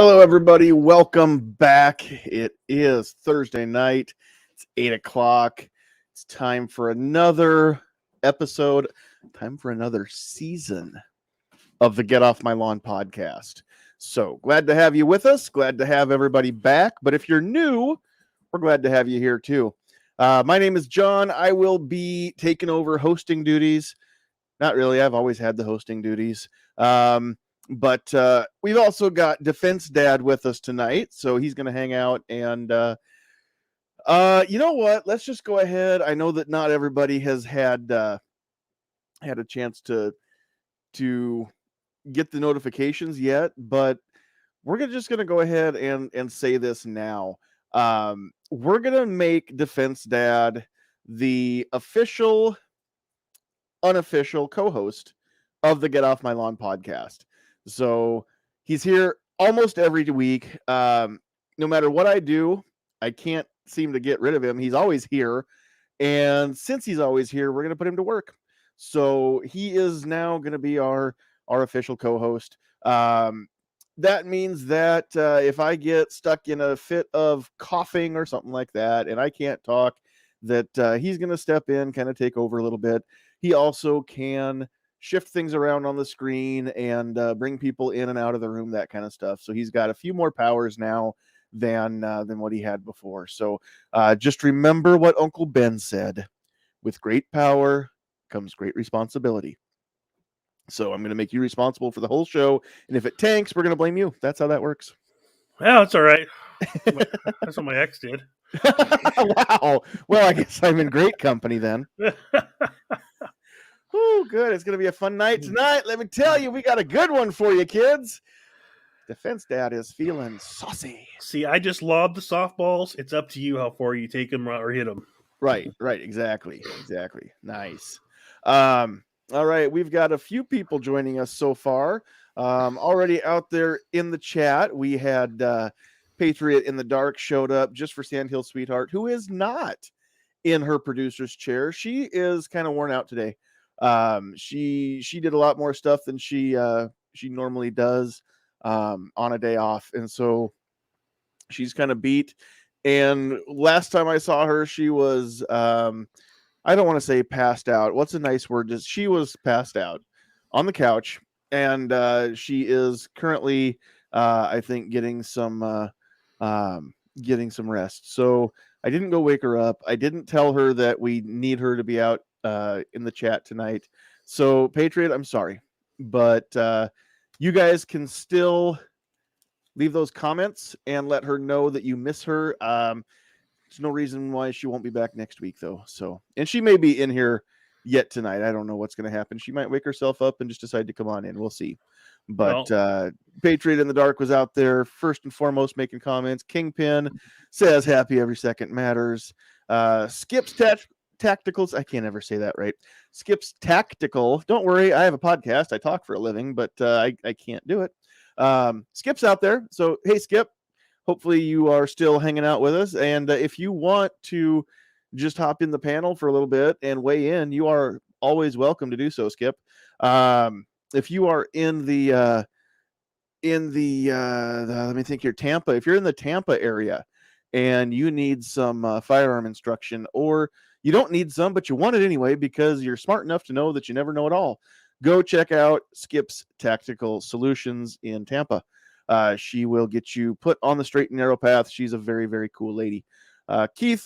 Hello, everybody. Welcome back. It is Thursday night. It's 8 o'clock. It's time for another episode, time for another season of the Get Off My Lawn podcast. So glad to have you with us. Glad to have everybody back. But if you're new, we're glad to have you here too. My name is John. I will be taking over hosting duties. Not really. I've always had the hosting duties. But we've also got Defense Dad with us tonight, so he's going to hang out. And you know what? Let's just go ahead. I know that not everybody has had a chance to get the notifications yet, but we're just going to go ahead and say this now. We're going to make Defense Dad the official, unofficial co-host of the Get Off My Lawn podcast. So he's here almost every week. No matter what I do, I can't seem to get rid of him. He's always here. And since he's always here, we're going to put him to work. So he is now going to be our official co-host. That means that if I get stuck in a fit of coughing or something like that, and I can't talk, that he's going to step in, kind of take over a little bit. He also can shift things around on the screen and bring people in and out of the room, that kind of stuff. So he's got a few more powers now than what he had before. So just remember what Uncle Ben said: with great power comes great responsibility. So I'm going to make you responsible for the whole show, and if it tanks, we're going to blame you. That's how that works. Well, that's all right. That's what my ex did. Wow. Well, I guess I'm in great company then. Oh, good. It's going to be a fun night tonight. Let me tell you, we got a good one for you, kids. Defense Dad is feeling saucy. See, I just lobbed the softballs. It's up to you how far you take them or hit them. Right. Exactly. Nice. All right. We've got a few people joining us so far. Already out there in the chat, we had Patriot in the Dark showed up just for Sandhill Sweetheart, who is not in her producer's chair. She is kind of worn out today. She did a lot more stuff than she normally does on a day off, and so she's kind of beat. And last time I saw her, she was I don't want to say passed out. What's a nice word? Just she was passed out on the couch, and she is currently I think getting some rest. So I didn't go wake her up. I didn't tell her that we need her to be out in the chat tonight. So Patriot, I'm sorry, but you guys can still leave those comments and let her know that you miss her. There's no reason why she won't be back next week though. So, and she may be in here yet tonight. I don't know what's going to happen. She might wake herself up and just decide to come on in. We'll see. But Patriot in the Dark was out there first and foremost making comments. Kingpin says happy every second matters. Skip's Tacticals. I can't ever say that right. Skip's Tactical. Don't worry, I have a podcast. I talk for a living, but I can't do it. Skip's out there. So, hey, Skip, hopefully you are still hanging out with us. And if you want to just hop in the panel for a little bit and weigh in, you are always welcome to do so, Skip. If you are in the let me think here, Tampa, if you're in the Tampa area and you need some firearm instruction, or you don't need some, but you want it anyway because you're smart enough to know that you never know it all, go check out Skip's Tactical Solutions in Tampa. She will get you put on the straight and narrow path. She's a very, very cool lady. Keith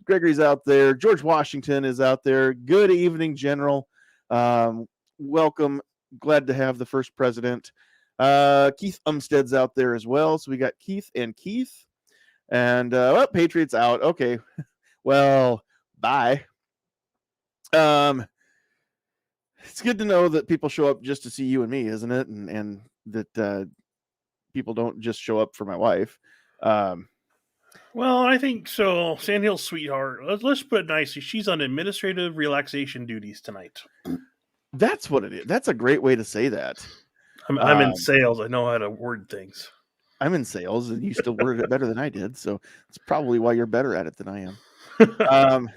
Gregory's out there. George Washington is out there. Good evening, General. Welcome. Glad to have the first president. Keith Umstead's out there as well. So we got Keith. And Patriot's out. Okay. Well, bye. It's good to know that people show up just to see you and me, isn't it? And that people don't just show up for my wife. Well, I think so. Sandhill's Sweetheart. Let's put it nicely. She's on administrative relaxation duties tonight. That's what it is. That's a great way to say that. I'm in sales. I know how to word things. I'm in sales, and you still worded it better than I did. So it's probably why you're better at it than I am.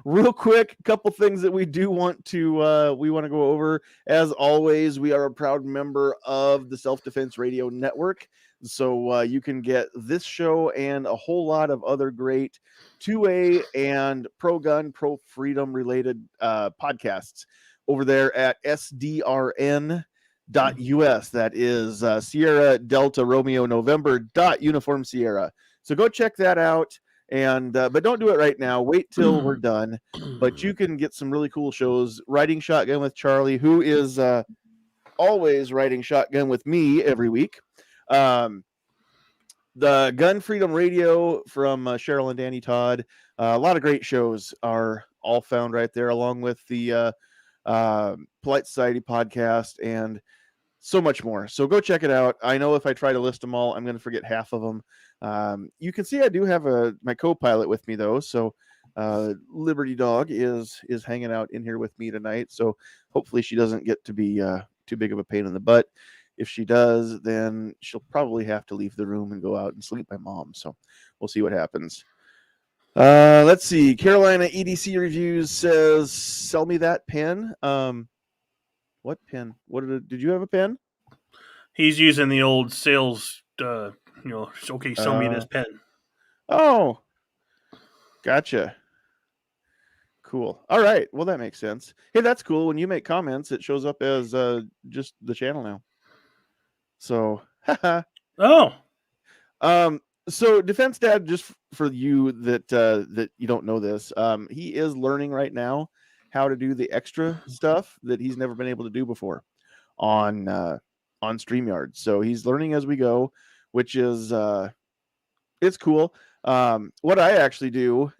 Real quick, a couple things that we do want to go over. As always, we are a proud member of the Self-Defense Radio Network. So you can get this show and a whole lot of other great 2A and pro gun, pro freedom related podcasts over there at SDRN.us. That is Sierra Delta Romeo November Uniform Sierra. So go check that out. And but don't do it right now. Wait till we're done. But you can get some really cool shows. Riding Shotgun with Charlie, who is always riding shotgun with me every week. The Gun Freedom Radio from Cheryl and Danny Todd. A lot of great shows are all found right there, along with the Polite Society podcast and so much more. So go check it out. I know if I try to list them all, I'm going to forget half of them. You can see I do have my co-pilot with me though. So Liberty Dog is hanging out in here with me tonight. So hopefully she doesn't get to be too big of a pain in the butt. If she does, then she'll probably have to leave the room and go out and sleep my mom. So we'll see what happens. Let's see. Carolina EDC Reviews says, sell me that pen. What pen? Did you have a pen? He's using the old sales, okay, sell me this pen. Oh, gotcha. Cool. All right. Well, that makes sense. Hey, that's cool. When you make comments, it shows up as just the channel now. So, oh. So Defense Dad, just for you that you don't know this, he is learning right now how to do the extra stuff that he's never been able to do before on StreamYard. So he's learning as we go, which is it's cool. What I actually do,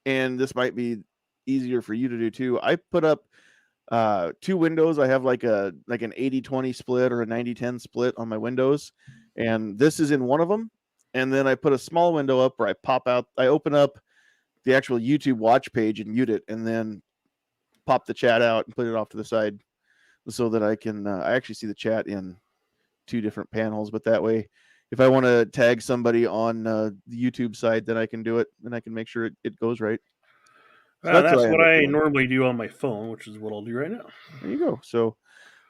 and this might be easier for you to do too, I put up two windows. I have like an 80-20 split or a 90-10 split on my windows, and this is in one of them. And then I put a small window up where I open up the actual YouTube watch page and mute it, and then pop the chat out and put it off to the side so that I can I actually see the chat in two different panels. But that way, if I want to tag somebody on the YouTube side, then I can do it, and I can make sure it goes right. So that's what I normally do on my phone, which is what I'll do right now. There you go. So,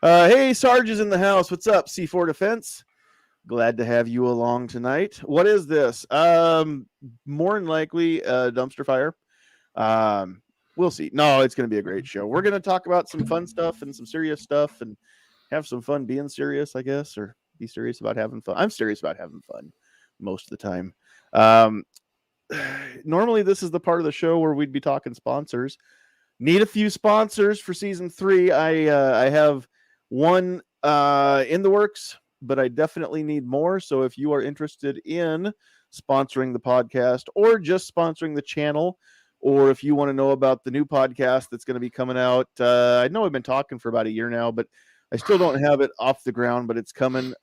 hey, Sarge is in the house. What's up, C4 Defense? Glad to have you along tonight. What is this? More than likely a dumpster fire. We'll see. No, it's going to be a great show. We're going to talk about some fun stuff and some serious stuff and have some fun being serious, I guess, or be serious about having fun. I'm serious about having fun most of the time. Normally, this is the part of the show where we'd be talking sponsors. Need a few sponsors for season 3. I have one in the works, but I definitely need more. So if you are interested in sponsoring the podcast or just sponsoring the channel, or if you want to know about the new podcast that's going to be coming out, I know I've been talking for about a year now, but I still don't have it off the ground, but it's coming.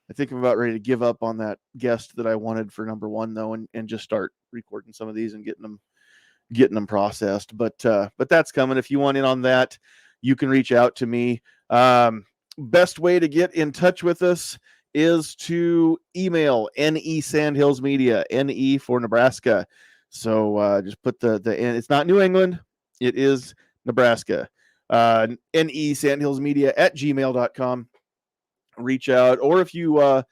I think I'm about ready to give up on that guest that I wanted for number 1 though, and just start recording some of these and getting them processed. But that's coming. If you want in on that, you can reach out to me. Best way to get in touch with us is to email NE Sandhills Media, NE for Nebraska. So just put the N. It's not New England. It is Nebraska. NE Sandhills Media at gmail.com. Reach out. Or if you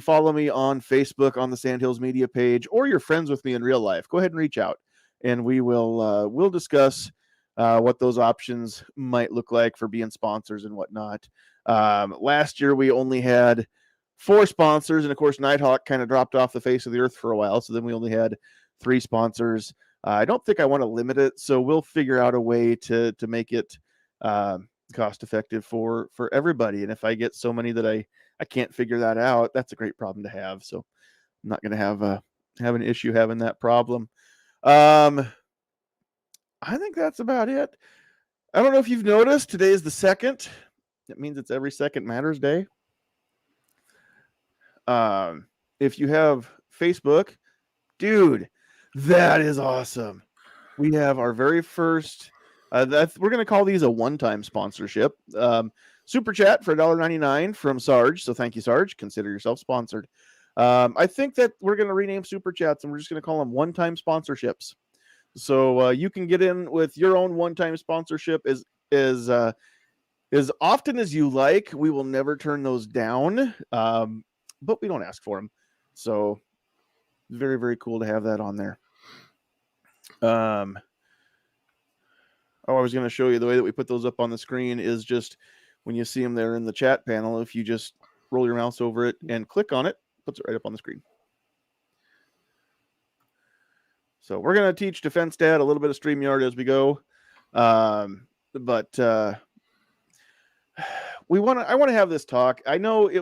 follow me on Facebook on the Sandhills Media page, or you're friends with me in real life, go ahead and reach out, and we'll discuss what those options might look like for being sponsors and whatnot. Last year we only had 4 sponsors, and of course Nighthawk kind of dropped off the face of the earth for a while, so then we only had 3 sponsors. I don't think I want to limit it, so we'll figure out a way to make it cost effective for everybody. And if I get so many that I can't figure that out, that's a great problem to have. So I'm not going to have an issue having that problem. I think that's about it. I don't know if you've noticed, today is the 2nd. That means it's every second matters day. If you have Facebook, dude, that is awesome. We have our very first, we're going to call these a one-time sponsorship. Super chat for $1.99 from Sarge. So thank you, Sarge. Consider yourself sponsored. I think that we're going to rename super chats and we're just going to call them one-time sponsorships. So you can get in with your own one-time sponsorship as often as you like. We will never turn those down. but we don't ask for them. So very, very cool to have that on there. I was going to show you the way that we put those up on the screen is just when you see them there in the chat panel, if you just roll your mouse over it and click on it, it puts it right up on the screen. So we're going to teach Defense Dad a little bit of StreamYard as we go. I want to have this talk. I know I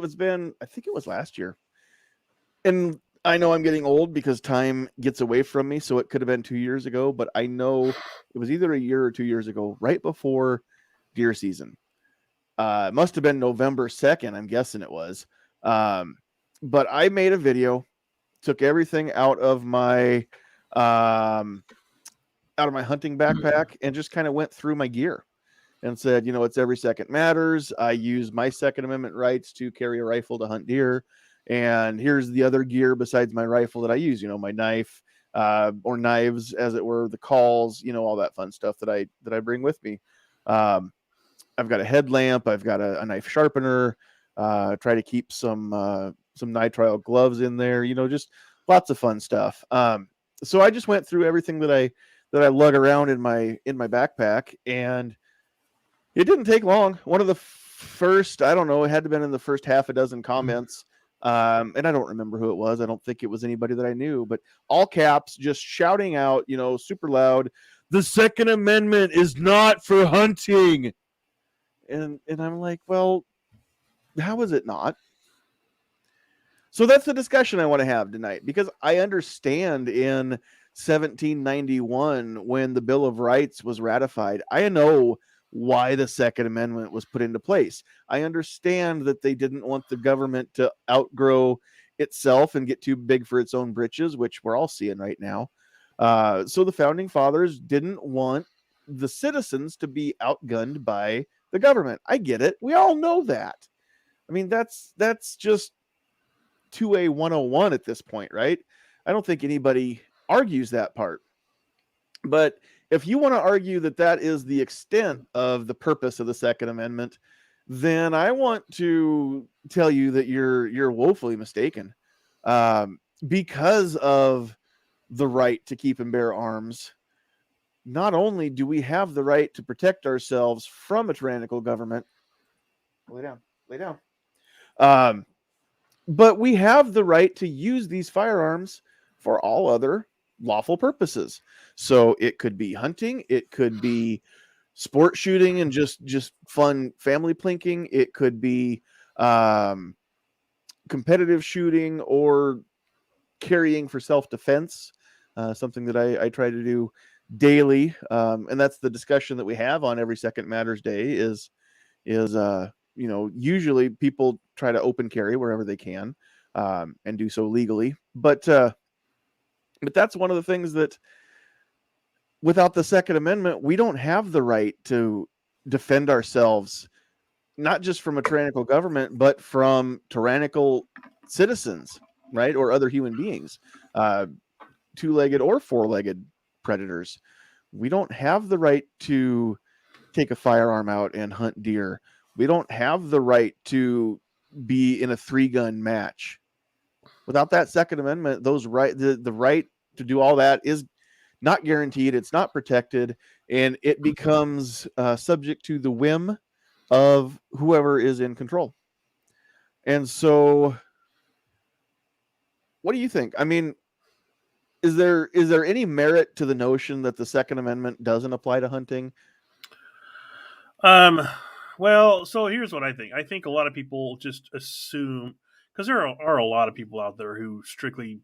think it was last year. And I know I'm getting old because time gets away from me. So it could have been 2 years ago, but I know it was either a year or 2 years ago, right before deer season. It must have been November 2nd. I'm guessing it was. But I made a video, took everything out of my hunting backpack and just kind of went through my gear and said, it's every second matters. I use my Second Amendment rights to carry a rifle to hunt deer. And here's the other gear besides my rifle that I use, my knife, or knives, as it were, the calls, all that fun stuff that I bring with me. I've got a headlamp. I've got a knife sharpener. Try to keep some nitrile gloves in there. Just lots of fun stuff. So I just went through everything that I lug around in my backpack, and it didn't take long. One of the first, I don't know, it had to have been in the first half a dozen comments. And I don't remember who it was. I don't think it was anybody that I knew, but all caps, just shouting out, super loud, "The Second Amendment is not for hunting." And I'm like, well, how is it not? So that's the discussion I want to have tonight, because I understand in 1791, when the Bill of Rights was ratified, I know why the Second Amendment was put into place. I understand that they didn't want the government to outgrow itself and get too big for its own britches, which we're all seeing right now. So the founding fathers didn't want the citizens to be outgunned by the government. I get it. We all know that. I mean, that's just 2A 101 at this point, right? I don't think anybody argues that part. But if you want to argue that that is the extent of the purpose of the Second Amendment, then I want to tell you that you're woefully mistaken. Because of the right to keep and bear arms, not only do we have the right to protect ourselves from a tyrannical government, lay down, but we have the right to use these firearms for all other lawful purposes. So it could be hunting, it could be sport shooting and just fun family plinking, it could be competitive shooting or carrying for self-defense, something that I try to do daily, and that's the discussion that we have on Every Second Matters Day. Is usually people try to open carry wherever they can, and do so legally, but that's one of the things that without the Second Amendment, we don't have the right to defend ourselves, not just from a tyrannical government, but from tyrannical citizens, right? Or other human beings, two-legged or four-legged predators. We don't have the right to take a firearm out and hunt deer. We don't have the right to be in a 3-gun match. Without that Second Amendment, the right to do all that is not guaranteed. It's not protected, and it becomes subject to the whim of whoever is in control. And so, what do you think? I mean, is there any merit to the notion that the Second Amendment doesn't apply to hunting? Well, so here's what I think. I think a lot of people just assume, because there are a lot of people out there who strictly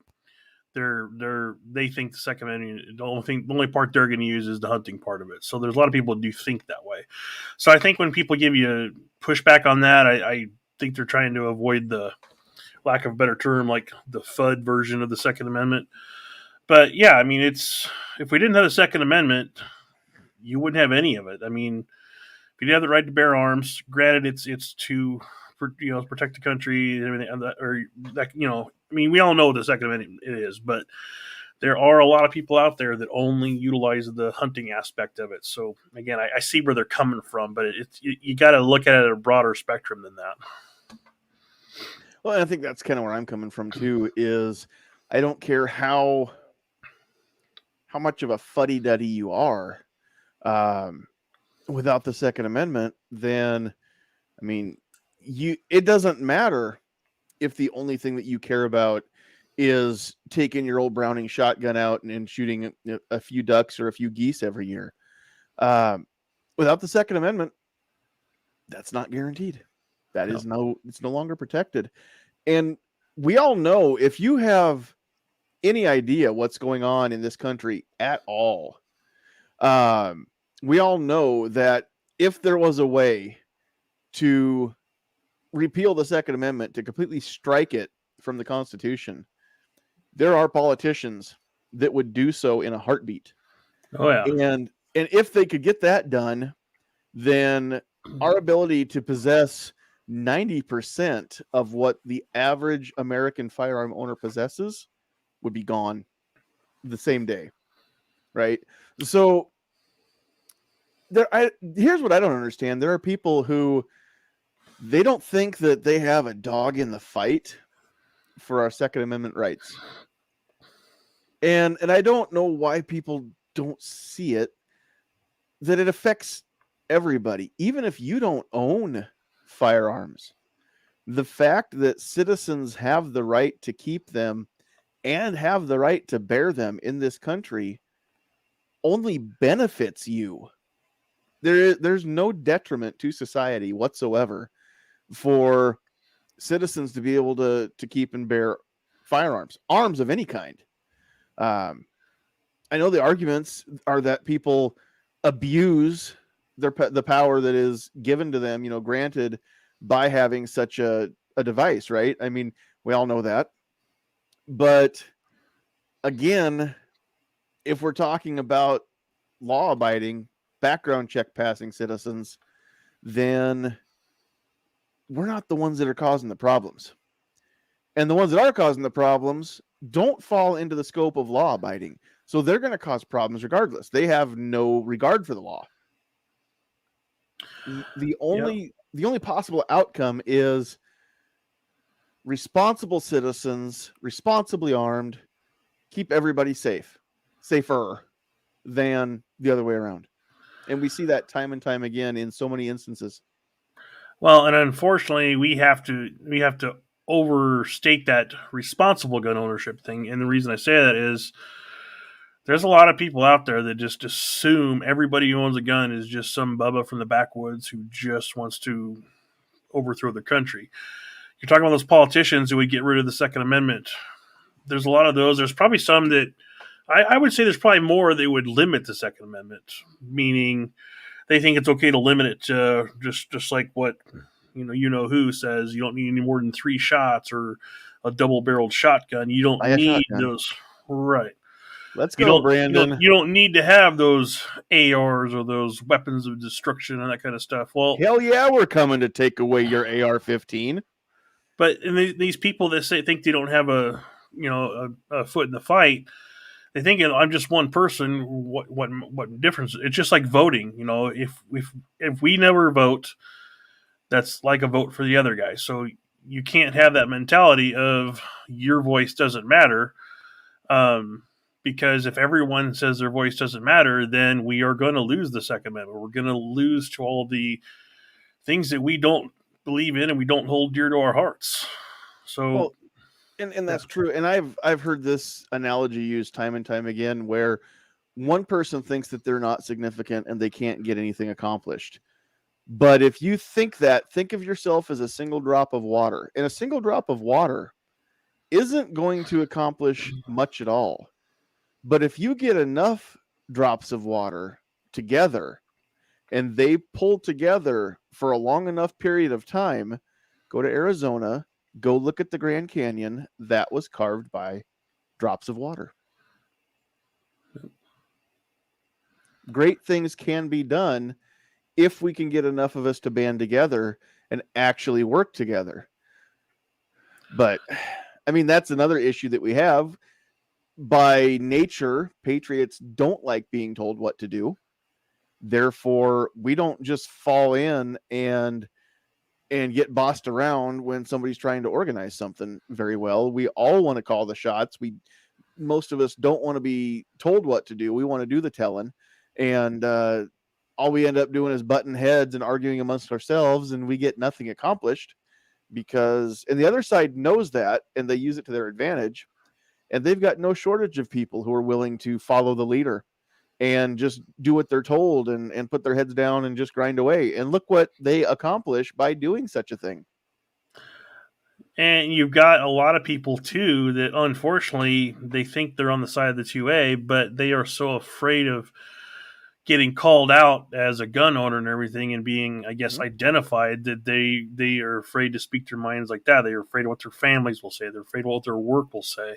they think the Second Amendment, the only part they're going to use is the hunting part of it. So there's a lot of people who do think that way. So I think when people give you pushback on that, I think they're trying to avoid the, lack of a better term, like the FUD version of the Second Amendment. But yeah, I mean, if we didn't have the Second Amendment, you wouldn't have any of it. I mean, if you have the right to bear arms, granted, it's to protect the country and everything, or that, I mean, we all know what the Second Amendment is, but there are a lot of people out there that only utilize the hunting aspect of it. So again, I see where they're coming from, but you got to look at it at a broader spectrum than that. Well, I think that's kind of where I'm coming from too, is I don't care how much of a fuddy duddy you are, um, without the Second Amendment, then I mean, it doesn't matter if the only thing that you care about is taking your old Browning shotgun out and shooting a few ducks or a few geese every year. Um, without the Second Amendment, that's not guaranteed. That is it's no longer protected. And we all know, if you have any idea what's going on in this country at all, we all know that if there was a way to repeal the Second Amendment, to completely strike it from the Constitution, there are politicians that would do so in a heartbeat. Oh yeah. And if they could get that done, then our ability to possess 90% of what the average American firearm owner possesses would be gone the same day, right? So here's what I don't understand. There are people who, they don't think that they have a dog in the fight for our Second Amendment rights. And I don't know why people don't see it, that it affects everybody. Even if you don't own firearms, the fact that citizens have the right to keep them and have the right to bear them in this country only benefits you. There's no detriment to society whatsoever for citizens to be able to keep and bear firearms, arms of any kind. I know the arguments are that people abuse the power that is given to them, granted by having such a device, right? I mean, we all know that. But again, if we're talking about law-abiding, background check passing citizens, then we're not the ones that are causing the problems. And the ones that are causing the problems don't fall into the scope of law abiding. So they're going to cause problems regardless. They have no regard for the law. The only possible outcome is responsible citizens, responsibly armed, keep everybody safer than the other way around. And we see that time and time again in so many instances. Well, and unfortunately, we have to overstate that responsible gun ownership thing. And the reason I say that is there's a lot of people out there that just assume everybody who owns a gun is just some bubba from the backwoods who just wants to overthrow the country. You're talking about those politicians who would get rid of the Second Amendment. There's a lot of those. There's probably some that I would say there's probably more that would limit the Second Amendment, meaning they think it's okay to limit it to just like what who says you don't need any more than 3 shots or a double-barreled shotgun. You don't need those, right? Let's go, Brandon. You don't need to have those ARs or those weapons of destruction and that kind of stuff. Well, hell yeah, we're coming to take away your AR-15. But these people that think they don't have a foot in the fight, they think I'm just one person. What difference? It's just like voting. If we never vote, that's like a vote for the other guy. So you can't have that mentality of your voice doesn't matter. Because if everyone says their voice doesn't matter, then we are going to lose the Second Amendment. We're going to lose to all the things that we don't believe in and we don't hold dear to our hearts. So, and that's true. And I've heard this analogy used time and time again, where one person thinks that they're not significant and they can't get anything accomplished. But if you think of yourself as a single drop of water, and a single drop of water isn't going to accomplish much at all. But if you get enough drops of water together and they pull together for a long enough period of time, go to Arizona, go look at the Grand Canyon. That was carved by drops of water. Great things can be done if we can get enough of us to band together and actually work together. But, I mean, that's another issue that we have. By nature, patriots don't like being told what to do. Therefore, we don't just fall in and and get bossed around when somebody's trying to organize something very well. We all want to call the shots. Most of us don't want to be told what to do. We want to do the telling. And all we end up doing is butting heads and arguing amongst ourselves, and we get nothing accomplished and the other side knows that, and they use it to their advantage. And they've got no shortage of people who are willing to follow the leader and just do what they're told and put their heads down and just grind away. And look what they accomplish by doing such a thing. And you've got a lot of people too that unfortunately they think they're on the side of the 2A, but they are so afraid of getting called out as a gun owner and everything and being, I guess, identified that they are afraid to speak their minds like that. They are afraid of what their families will say. They're afraid of what their work will say.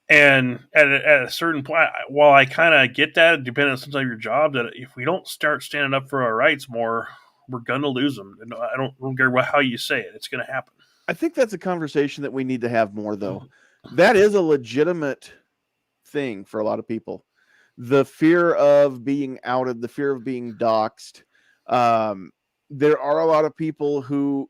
And at a certain point, while I kind of get that, depending on sometimes your job, that if we don't start standing up for our rights more, we're going to lose them. And I don't care how you say it. It's going to happen. I think that's a conversation that we need to have more, though. That is a legitimate thing for a lot of people. The fear of being outed, the fear of being doxxed. There are a lot of people who,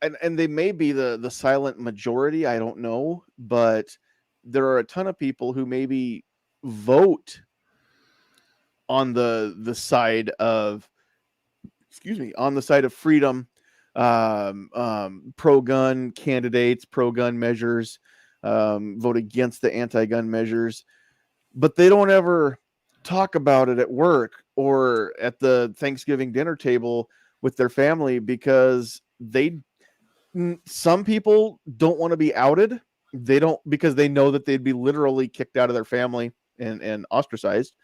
and they may be the silent majority, I don't know, but there are a ton of people who maybe vote on the side of, on the side of freedom, pro-gun candidates, pro-gun measures, vote against the anti-gun measures, but they don't ever talk about it at work or at the Thanksgiving dinner table with their family because some people don't want to be outed. They don't, because they know that they'd be literally kicked out of their family and ostracized.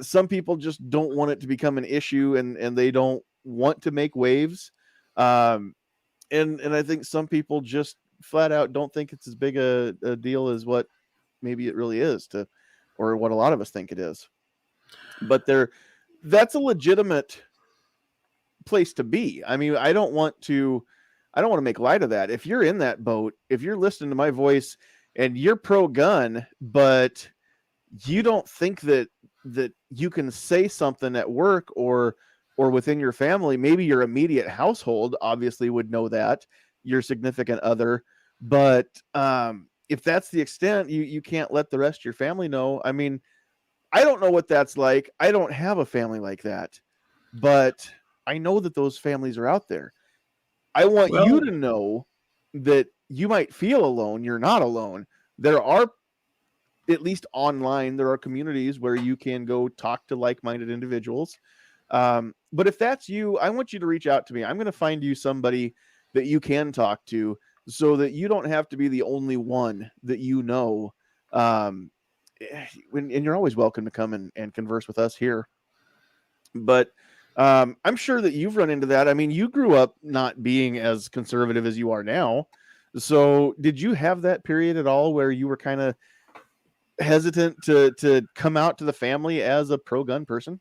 Some people just don't want it to become an issue and they don't want to make waves. And I think some people just flat out don't think it's as big a deal as what maybe it really is, or what a lot of us think it is. But that's a legitimate place to be. I mean, I don't want to make light of that. If you're in that boat, if you're listening to my voice and you're pro-gun, but you don't think that you can say something at work or within your family, maybe your immediate household obviously would know that, your significant other, but if that's the extent, you can't let the rest of your family know. I mean, I don't know what that's like. I don't have a family like that, but I know that those families are out there. I want you to know that you might feel alone. You're not alone. There are, at least online, there are communities where you can go talk to like-minded individuals. But if that's you, I want you to reach out to me. I'm going to find you somebody that you can talk to so that you don't have to be the only one that you know. And you're always welcome to come and converse with us here. But I'm sure that you've run into that. I mean, you grew up not being as conservative as you are now. So did you have that period at all where you were kind of hesitant to come out to the family as a pro-gun person?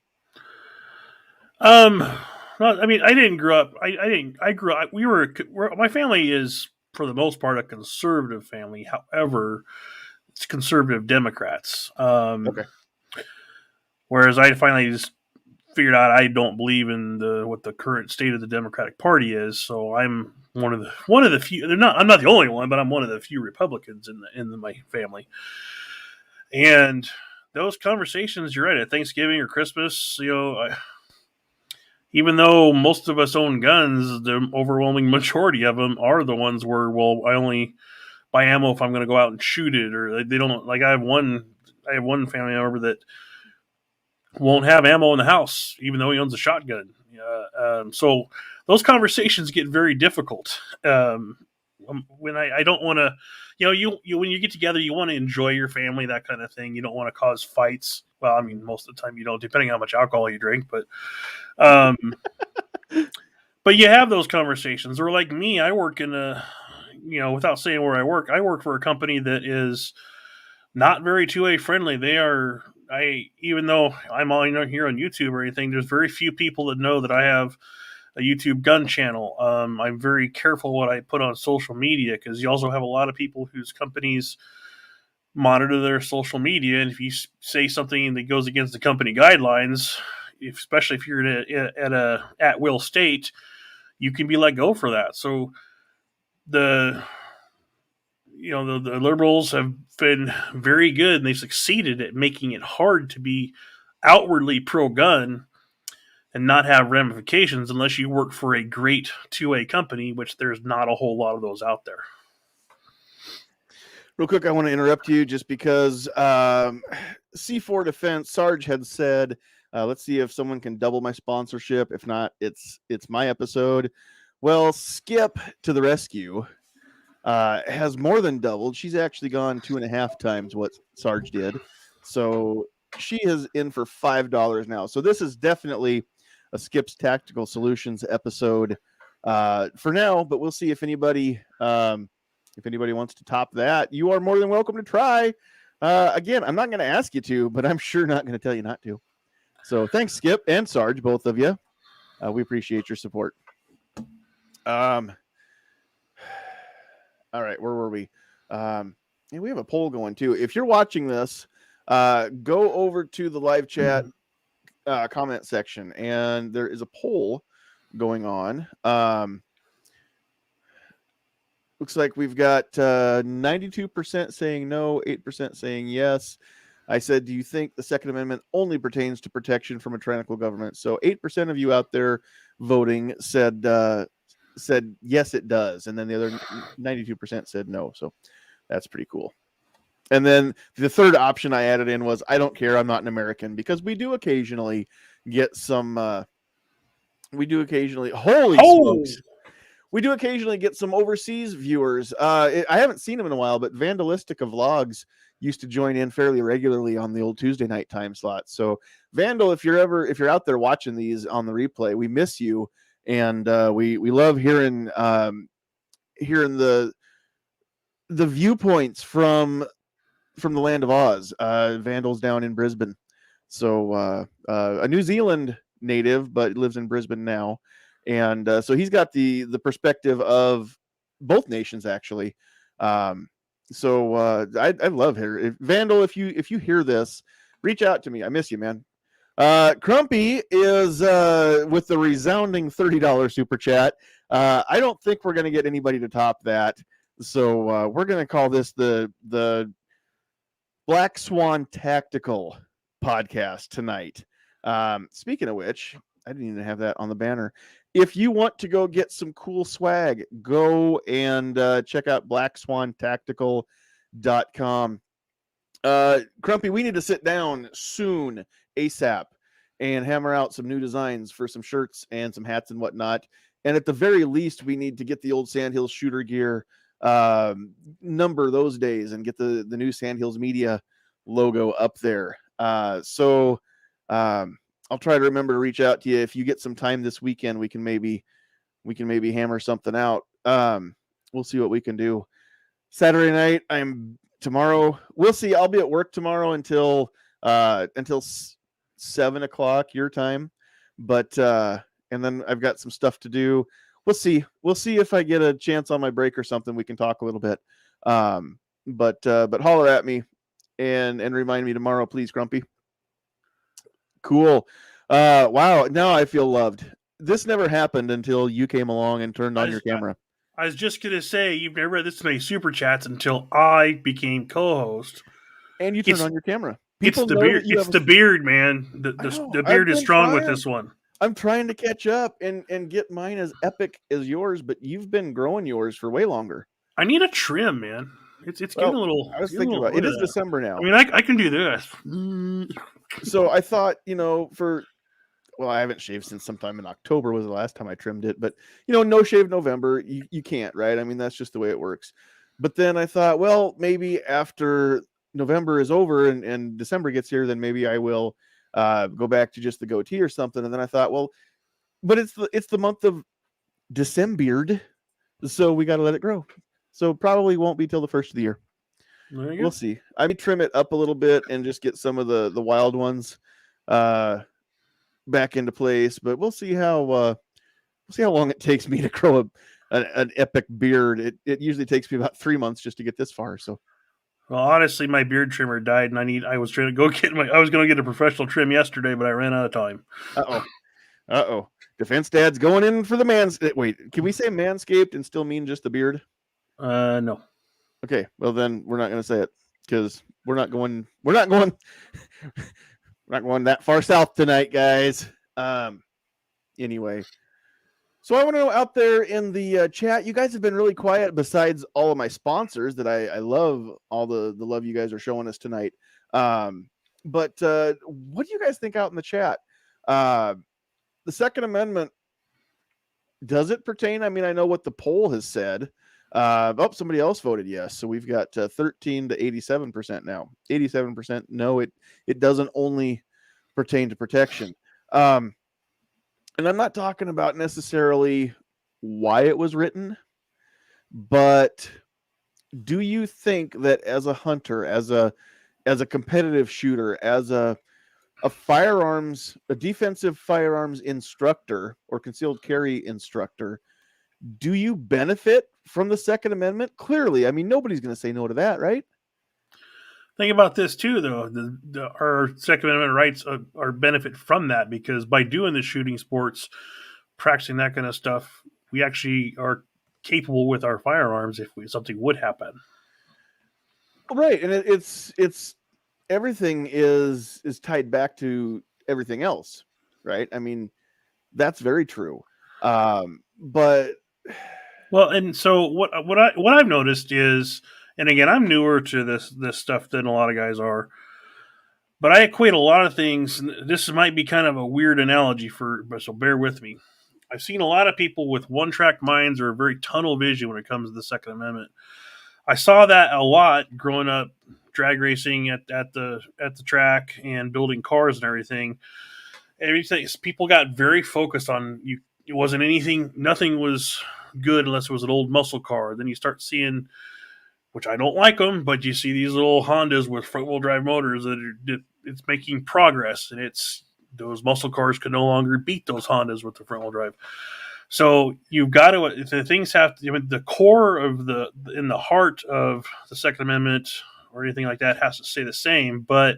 Well, I mean, I didn't grow up. I grew up. My family is, for the most part, a conservative family. However, it's conservative Democrats. Okay. Whereas I finally just figured out I don't believe in what the current state of the Democratic Party is. So I'm one of the few. I'm not the only one, but I'm one of the few Republicans in my family. And those conversations, you're right, at Thanksgiving or Christmas, even though most of us own guns, the overwhelming majority of them are the ones where, well, I only buy ammo if I'm going to go out and shoot it, or they don't. Like I have one family member that won't have ammo in the house, even though he owns a shotgun. So those conversations get very difficult. When I don't want to, you when you get together, you want to enjoy your family, that kind of thing. You don't want to cause fights. Well, I mean, most of the time you don't, depending on how much alcohol you drink, but you have those conversations. Or like me, I work in without saying where I work for a company that is not very 2A friendly. Even though I'm on here on YouTube or anything, there's very few people that know that I have a YouTube gun channel. I'm very careful what I put on social media because you also have a lot of people whose companies monitor their social media, and if you say something that goes against the company guidelines, especially if you're at a at will state, you can be let go for that. So the the liberals have been very good, and they've succeeded at making it hard to be outwardly pro gun and not have ramifications unless you work for a great 2A company, which there's not a whole lot of those out there. Real quick, I want to interrupt you just because C4 Defense Sarge had said, let's see if someone can double my sponsorship. If not, it's my episode. Well, Skip to the rescue has more than doubled. She's actually gone 2.5 times what Sarge did. So she is in for $5 now. So this is definitely a Skip's Tactical Solutions episode for now, but we'll see if anybody wants to top that. You are more than welcome to try. Again, I'm not going to ask you to, but I'm sure not going to tell you not to. So thanks, Skip and Sarge, both of you. We appreciate your support. All right, where were we? And we have a poll going too. If you're watching this, go over to the live chat comment section, and there is a poll going on. Looks like we've got 92% saying no, 8% saying yes. I said, do you think the Second Amendment only pertains to protection from a tyrannical government? So 8% of you out there voting said yes, it does. And then the other 92% said no. So that's pretty cool. And then the third option I added in was, I don't care, I'm not an American, because we do occasionally get some, holy smokes. We do occasionally get some overseas viewers. I haven't seen them in a while, but Vandalistica Vlogs used to join in fairly regularly on the old Tuesday night time slot. So Vandal, if you're out there watching these on the replay, we miss you. And we love hearing the viewpoints from the land of Oz. Vandal's down in Brisbane. So a New Zealand native, but lives in Brisbane now. And so he's got the perspective of both nations, actually. So I love her. Vandal, if you hear this, reach out to me. I miss you, man. Crumpy is with the resounding $30 super chat. I don't think we're going to get anybody to top that. So we're going to call this the Black Swan Tactical podcast tonight. Speaking of which, I didn't even have that on the banner. If you want to go get some cool swag, go and check out blackswantactical.com. Crumpy, we need to sit down soon, ASAP, and hammer out some new designs for some shirts and some hats and whatnot. And at the very least, we need to get the old Sandhills shooter gear number those days and get the new Sandhills Media logo up there. So I'll try to remember to reach out to you. If you get some time this weekend, we can maybe hammer something out. We'll see what we can do. Saturday night, tomorrow. We'll see. I'll be at work tomorrow until 7 o'clock your time. But and then I've got some stuff to do. We'll see. We'll see if I get a chance on my break or something. We can talk a little bit. But holler at me and remind me tomorrow, please, Grumpy. Cool. Wow. Now I feel loved. This never happened until you came along and turned on your camera. I was just going to say, you've never read this many super chats until I became co-host. And you turned on your camera. People it's the beard. It's the beard, man. The beard is strong with this one. I'm trying to catch up and get mine as epic as yours, but you've been growing yours for way longer. I need a trim, man. It's getting a little. I was thinking about it. It is December now. I mean, I can do this. So I thought, I haven't shaved since sometime in October was the last time I trimmed it, but no shave November, you can't, right? I mean, that's just the way it works. But then I thought, well, maybe after November is over and December gets here, then maybe I will go back to just the goatee or something. And then I thought, well, but it's the month of December, so we got to let it grow. So probably won't be till the first of the year. We'll see. I may trim it up a little bit and just get some of the wild ones back into place, but we'll see how long it takes me to grow an epic beard. It usually takes me about 3 months just to get this far. So Well, honestly, my beard trimmer died, and I was trying to go get I was going to get a professional trim yesterday, but I ran out of time. Uh-oh. Defense Dad's going in for the man's. Wait, can we say manscaped and still mean just the beard? No. Okay, well then we're not going to say it because we're not going we're not going that far south tonight, guys. Anyway, so I want to know out there in the chat, you guys have been really quiet besides all of my sponsors that I love all the love you guys are showing us tonight. But what do you guys think out in the chat? The Second Amendment, does it pertain? I mean, I know what the poll has said. Somebody else voted yes. So we've got 13 to 87% now. 87% no, it doesn't only pertain to protection. And I'm not talking about necessarily why it was written, but do you think that as a hunter, as a competitive shooter, as a defensive firearms instructor or concealed carry instructor, do you benefit from the Second Amendment? Clearly, I mean, nobody's going to say no to that, right? Think about this too, though. Our Second Amendment rights are benefit from that, because by doing the shooting sports, practicing that kind of stuff, we actually are capable with our firearms if something would happen. Right, and it's everything is tied back to everything else, right? I mean, that's very true. But well, and so what I've noticed is, and again, I'm newer to this stuff than a lot of guys are, but I equate a lot of things. This might be kind of a weird analogy so bear with me. I've seen a lot of people with one-track minds or very tunnel vision when it comes to the Second Amendment. I saw that a lot growing up, drag racing at the track and building cars and everything. People got very focused on you. It wasn't anything. Nothing was good unless it was an old muscle car. Then you start seeing, which I don't like them, but you see these little Hondas with front-wheel drive motors it's making progress, and those muscle cars can no longer beat those Hondas with the front-wheel drive. So you've got to, the things have to, the core of in the heart of the Second Amendment or anything like that has to stay the same, but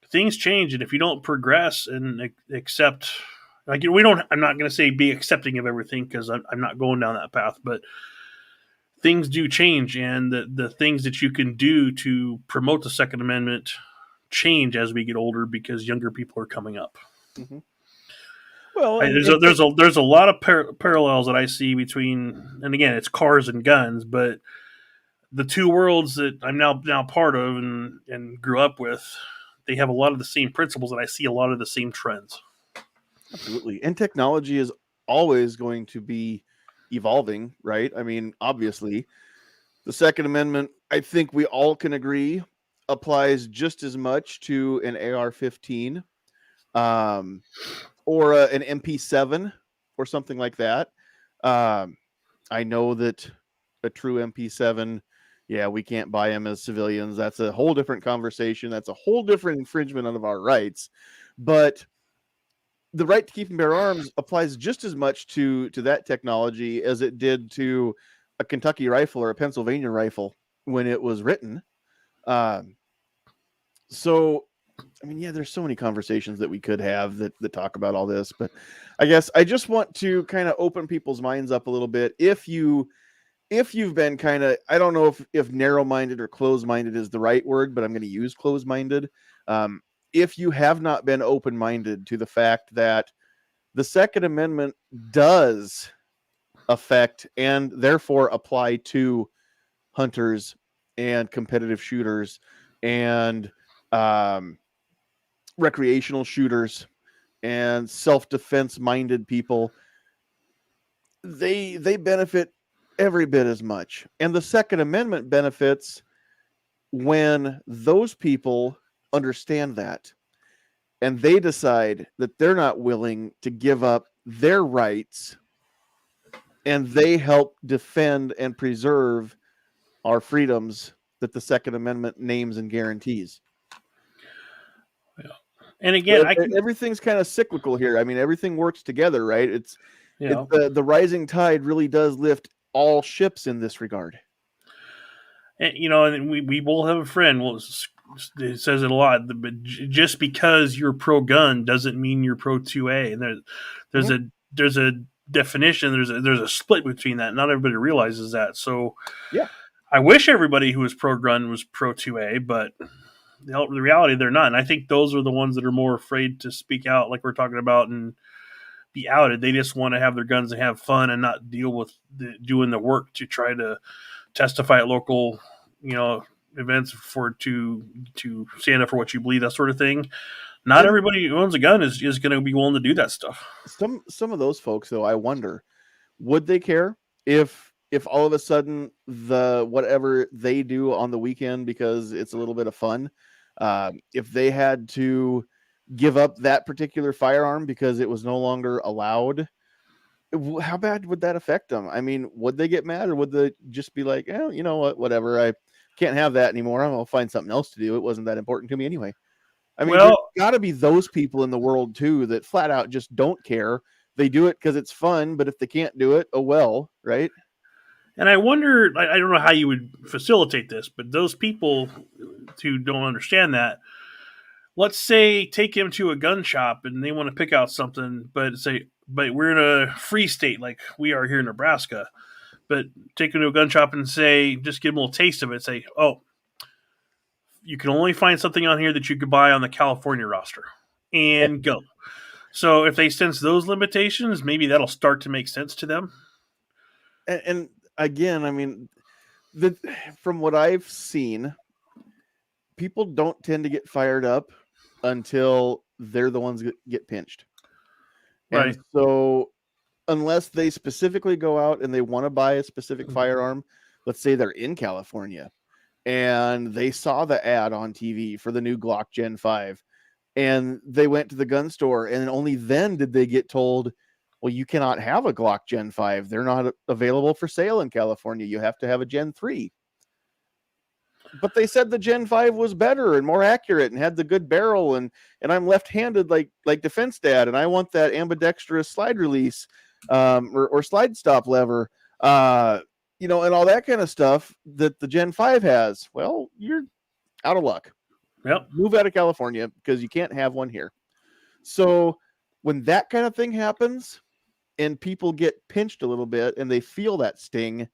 things change. And if you don't progress and accept, I'm not going to say be accepting of everything, because I'm not going down that path, but things do change, and the things that you can do to promote the Second Amendment change as we get older, because younger people are coming up. Mm-hmm. Well, there's a lot of parallels that I see between, and again, it's cars and guns, but the two worlds that I'm now part of and grew up with, they have a lot of the same principles, and I see a lot of the same trends. Absolutely. And technology is always going to be evolving, right? I mean, obviously, the Second Amendment, I think we all can agree, applies just as much to an AR-15 or an MP7 or something like that. I know that a true MP7, yeah, we can't buy them as civilians. That's a whole different conversation. That's a whole different infringement of our rights. But the right to keep and bear arms applies just as much to that technology as it did to a Kentucky rifle or a Pennsylvania rifle when it was written. So, I mean, yeah, there's so many conversations that we could have that talk about all this, but I guess I just want to kind of open people's minds up a little bit. If you've been kind of, I don't know if narrow-minded or closed-minded is the right word, but I'm going to use closed-minded. If you have not been open-minded to the fact that the Second Amendment does affect and therefore apply to hunters and competitive shooters and recreational shooters and self-defense minded people, they benefit every bit as much. And the Second Amendment benefits when those people understand that and they decide that they're not willing to give up their rights, and they help defend and preserve our freedoms that the Second Amendment names and guarantees. Yeah. And again, everything's kind of cyclical here. I mean, everything works together, right? It's the rising tide really does lift all ships in this regard. And, and we both have a friend. Well, it says it a lot, but just because you're pro gun doesn't mean you're pro 2A. And there's Mhm. a definition. There's a split between that. Not everybody realizes that. So Yeah. I wish everybody who was pro gun was pro 2A, but the reality they're not. And I think those are the ones that are more afraid to speak out, like we're talking about, and be outed. They just want to have their guns and have fun and not deal with doing the work to try to testify at local, events to stand up for what you believe, that sort of thing. Not And everybody who owns a gun is going to be willing to do that stuff. some of those folks, though, I wonder, would they care if all of a sudden the whatever they do on the weekend because it's a little bit of fun, if they had to give up that particular firearm because it was no longer allowed, how bad would that affect them? I mean, would they get mad or would they just be like, oh, you know what, whatever, I can't have that anymore. I'll find something else to do. It wasn't that important to me anyway. I mean, there's Well, got to be those people in the world too that flat out just don't care. They do it because it's fun, but if they can't do it, oh well, right? and I wonder, I don't know how you would facilitate this, but those people who don't understand that, let's say take him to a gun shop and they want to pick out something, but we're in a free state like we are here in Nebraska. But take him to a gun shop and say, just give him a little taste of it. Say, oh, you can only find something on here that you could buy on the California roster, and go. So if they sense those limitations, maybe that'll start to make sense to them. And again, I mean, the from what I've seen, people don't tend to get fired up until they're the ones that get pinched. And Right. so unless they specifically go out and they want to buy a specific firearm, let's say they're in California and they saw the ad on TV for the new Glock Gen 5 and they went to the gun store and only then did they get told, well, you cannot have a Glock Gen 5. They're not available for sale in California. You have to have a Gen 3. But they said the Gen 5 was better and more accurate and had the good barrel and I'm left-handed like Defense Dad and I want that ambidextrous slide release or slide stop lever and all that kind of stuff that the Gen 5 has. Well, you're out of luck. Yep. Move out of California because you can't have one here. So when that kind of thing happens and people get pinched a little bit and they feel that sting,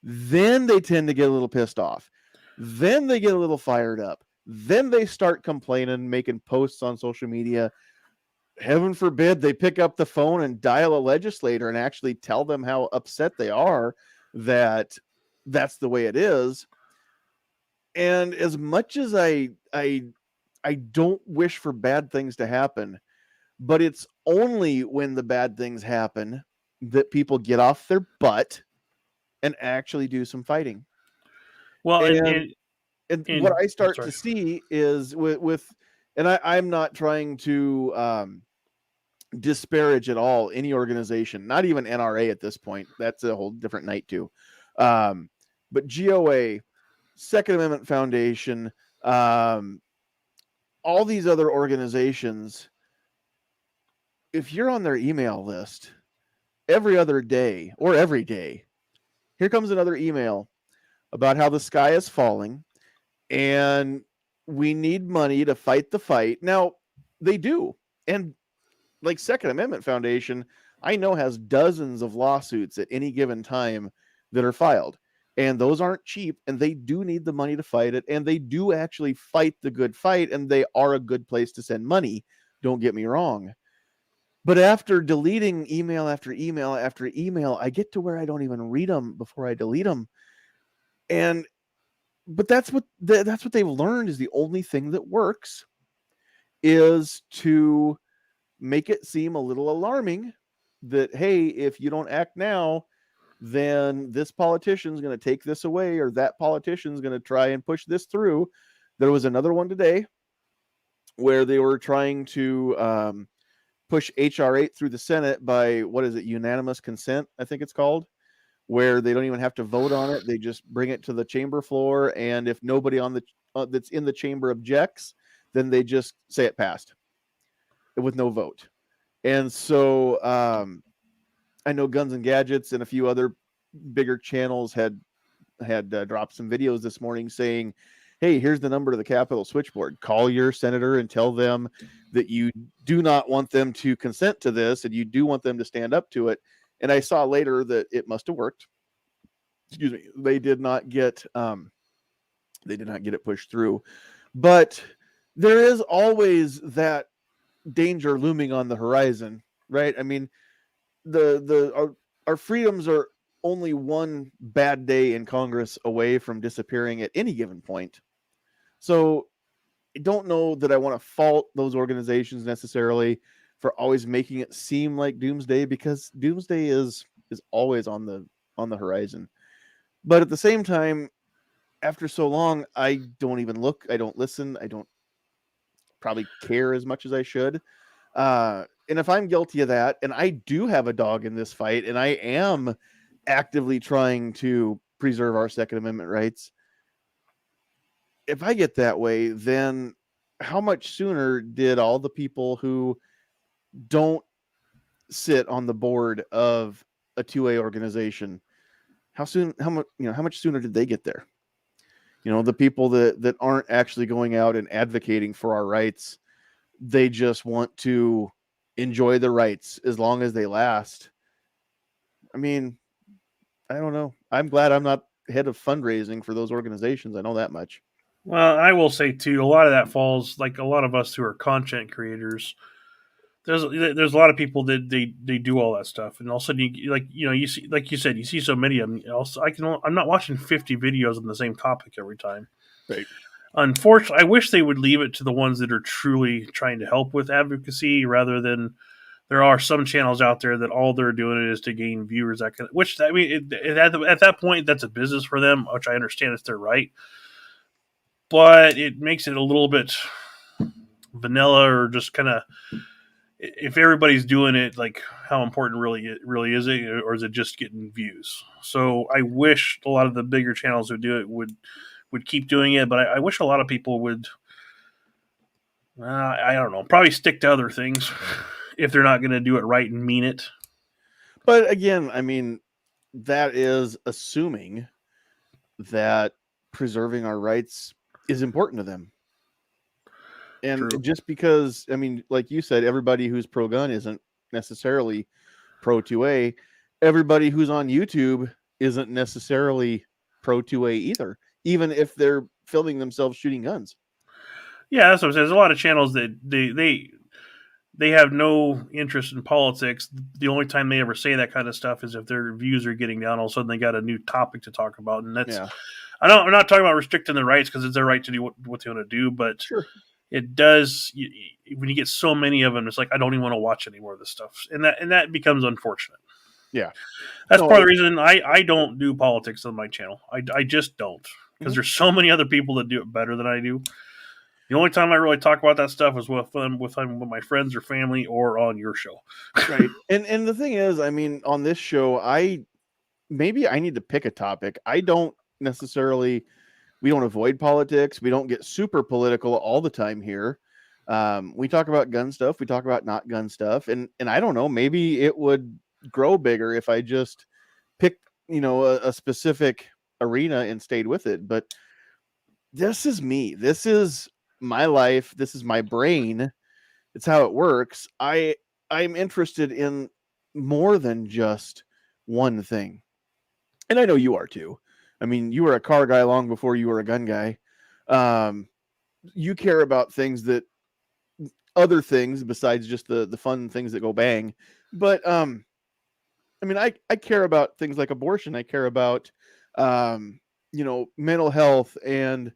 then they tend to get a little pissed off. Then they get a little fired up. Then they start complaining, making posts on social media. Heaven forbid they pick up the phone and dial a legislator and actually tell them how upset they are that that's the way it is. And as much as I don't wish for bad things to happen, but it's only when the bad things happen that people get off their butt and actually do some fighting. Well, And what I I'm start sorry. to see is with and I'm not trying to disparage at all any organization, not even NRA at this point. That's a whole different night too. But GOA, Second Amendment Foundation, all these other organizations, if you're on their email list every other day or every day, here comes another email about how the sky is falling and we need money to fight the fight. Now, they do. And like Second Amendment Foundation, I know has dozens of lawsuits at any given time that are filed. And those aren't cheap, and they do need the money to fight it. And they do actually fight the good fight, and they are a good place to send money. Don't get me wrong. But after deleting email after email after email, I get to where I don't even read them before I delete them. And but that's what they've learned is the only thing that works is to make it seem a little alarming that, hey, if you don't act now, then this politician's going to take this away or that politician's going to try and push this through. There was another one today where they were trying to push HR 8 through the Senate by, what is it, unanimous consent, I think it's called, where they don't even have to vote on it. They just bring it to the chamber floor. And if nobody on the that's in the chamber objects, then they just say it passed with no vote. And so I know Guns and Gadgets and a few other bigger channels had had dropped some videos this morning saying, hey, here's the number to the Capitol switchboard. Call your senator and tell them that you do not want them to consent to this and you do want them to stand up to it. And I saw later that it must have worked. Excuse me. They did not get it pushed through. But there is always that danger looming on the horizon, right? I mean, our freedoms are only one bad day in Congress away from disappearing at any given point. So I don't know that I want to fault those organizations necessarily for always making it seem like doomsday, because doomsday is always on the horizon. But at the same time, after so long, I don't even look, I don't listen, I don't probably care as much as I should. And if I'm guilty of that, and I do have a dog in this fight, and I am actively trying to preserve our Second Amendment rights, if I get that way, then how much sooner did all the people who don't sit on the board of a 2A organization, how much sooner did they get there? The people that aren't actually going out and advocating for our rights, they just want to enjoy the rights as long as they last. I mean, I don't know. I'm glad I'm not head of fundraising for those organizations. I know that much. Well, I will say too, a lot of that falls, like a lot of us who are content creators. There's a lot of people that they do all that stuff, and all of a sudden you see, like you said, you see so many of them. Also, I'm not watching 50 videos on the same topic every time. Right. Unfortunately, I wish they would leave it to the ones that are truly trying to help with advocacy, rather than there are some channels out there that all they're doing is to gain viewers. Which I mean, at that point, that's a business for them, which I understand it's their right. But it makes it a little bit vanilla, or just kind of, if everybody's doing it, like how important really is it, or is it just getting views? So I wish a lot of the bigger channels who do it would keep doing it, but I wish a lot of people would. I don't know, probably stick to other things if they're not going to do it right and mean it. But again, I mean, that is assuming that preserving our rights is important to them. And True. just because, I mean, like you said, everybody who's pro-gun isn't necessarily pro-2A. Everybody who's on YouTube isn't necessarily pro-2A either, even if they're filming themselves shooting guns. Yeah, that's what I'm saying. There's a lot of channels that they have no interest in politics. The only time they ever say that kind of stuff is if their views are getting down. All of a sudden, they got a new topic to talk about, and that's. Yeah. I'm not talking about restricting their rights, because it's their right to do what they want to do, but Sure. it does. When you get so many of them, it's like I don't even want to watch any more of this stuff, and that becomes unfortunate. Yeah. That's part of the reason I don't do politics on my channel. I just don't, because there's so many other people that do it better than I do. The only time I really talk about that stuff is with my friends or family, or on your show. Right. And the thing is, I mean, on this show, maybe I need to pick a topic. I don't necessarily, we don't avoid politics. We don't get super political all the time here. We talk about gun stuff. We talk about not gun stuff. And I don't know, maybe it would grow bigger if I just picked, a specific arena and stayed with it. But this is me. This is my life. This is my brain. It's how it works. I'm interested in more than just one thing. And I know you are too. I mean, you were a car guy long before you were a gun guy. You care about other things besides just the fun things that go bang. But I mean, I care about things like abortion. I care about mental health and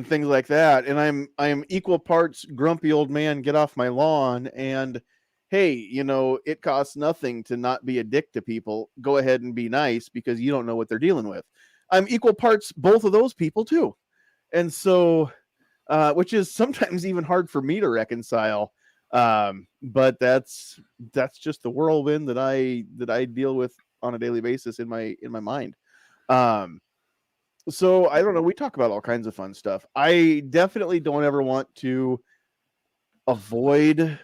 things like that. And I'm equal parts grumpy old man, get off my lawn, and hey, it costs nothing to not be a dick to people. Go ahead and be nice because you don't know what they're dealing with. I'm equal parts both of those people too. And so, which is sometimes even hard for me to reconcile. But that's just the whirlwind that I deal with on a daily basis in my mind. So I don't know. We talk about all kinds of fun stuff. I definitely don't ever want to avoid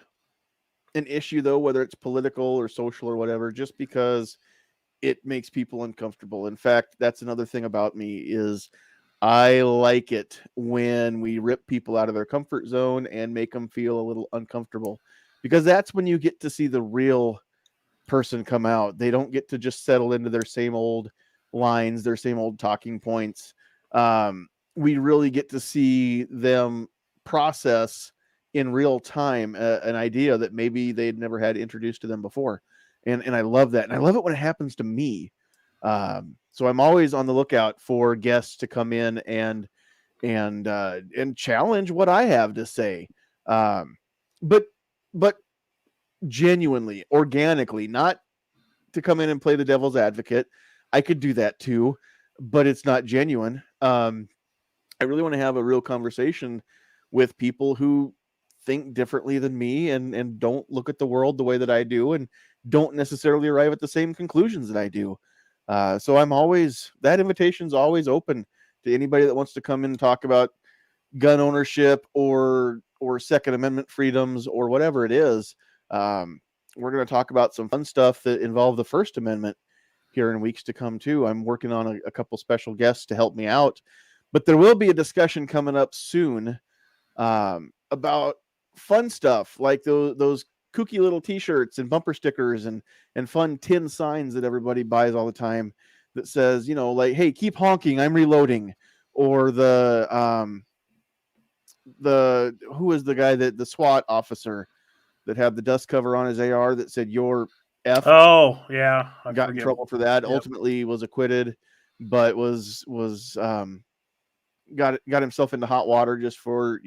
an issue, though, whether it's political or social or whatever, just because it makes people uncomfortable. In fact, that's another thing about me is I like it when we rip people out of their comfort zone and make them feel a little uncomfortable, because that's when you get to see the real person come out. They don't get to just settle into their same old lines, their same old talking points. We really get to see them process in real time an idea that maybe they'd never had introduced to them before. And I love that. And I love it when it happens to me. So I'm always on the lookout for guests to come in and challenge what I have to say. But genuinely, organically, not to come in and play the devil's advocate. I could do that too, but it's not genuine. I really want to have a real conversation with people who think differently than me and don't look at the world the way that I do and don't necessarily arrive at the same conclusions that I do. So that invitation's always open to anybody that wants to come in and talk about gun ownership or Second Amendment freedoms or whatever it is. We're going to talk about some fun stuff that involve the First Amendment here in weeks to come too. I'm working on a couple special guests to help me out, but there will be a discussion coming up soon about fun stuff like those kooky little t-shirts and bumper stickers and fun tin signs that everybody buys all the time that says, like, hey, keep honking, I'm reloading. Or who is the guy that the SWAT officer that had the dust cover on his AR that said "You're F." Oh yeah, got in trouble for that. Yep. Ultimately was acquitted, but got himself into hot water just for,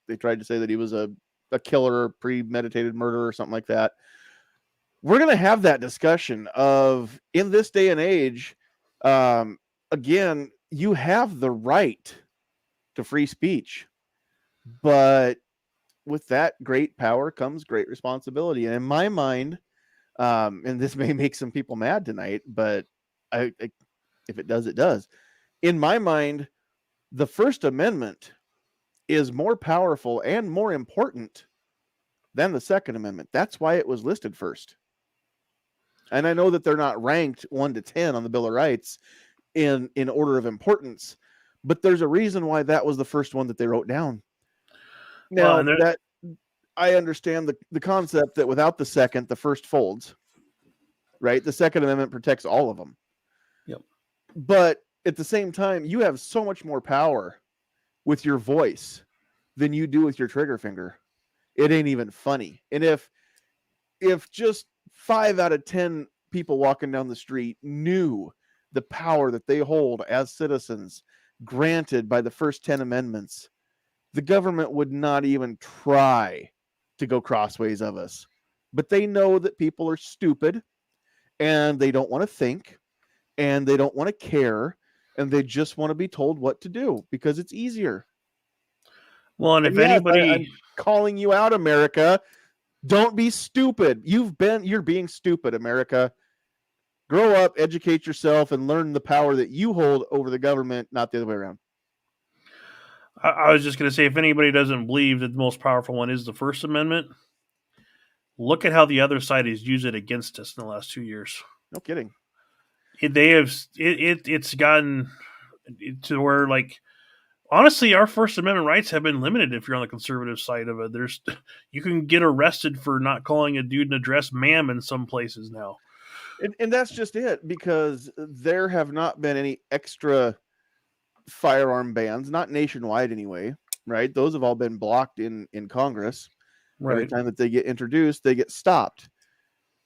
they tried to say that he was a killer, premeditated murder or something like that. We're going to have that discussion of, in this day and age, again, you have the right to free speech, but with that great power comes great responsibility. And in my mind, and this may make some people mad tonight, but if it does, it does. In my mind, the First Amendment is more powerful and more important than the Second Amendment. That's why it was listed first. And I know that they're not ranked 1 to 10 on the Bill of Rights in order of importance, but there's a reason why that was the first one that they wrote down. Now, that I understand the concept that without the second, the first folds, right? The Second Amendment protects all of them. Yep. But at the same time, you have so much more power with your voice than you do with your trigger finger. It ain't even funny. And if just 5 out of 10 people walking down the street knew the power that they hold as citizens granted by the first 10 amendments, the government would not even try to go crossways of us. But they know that people are stupid and they don't want to think and they don't want to care and they just want to be told what to do because it's easier. Well, and if anybody, I'm calling you out, America, don't be stupid. You're being stupid, America. Grow up, educate yourself, and learn the power that you hold over the government, not the other way around. I was just going to say, if anybody doesn't believe that the most powerful one is the First Amendment, look at how the other side has used it against us in the last 2 years. No kidding. It's gotten to where, like, honestly, our First Amendment rights have been limited if you're on the conservative side of it. You can get arrested for not calling a dude an address ma'am in some places now. And that's just it, because there have not been any extra firearm bans, not nationwide anyway, right? Those have all been blocked in Congress. Right. Every time that they get introduced, they get stopped.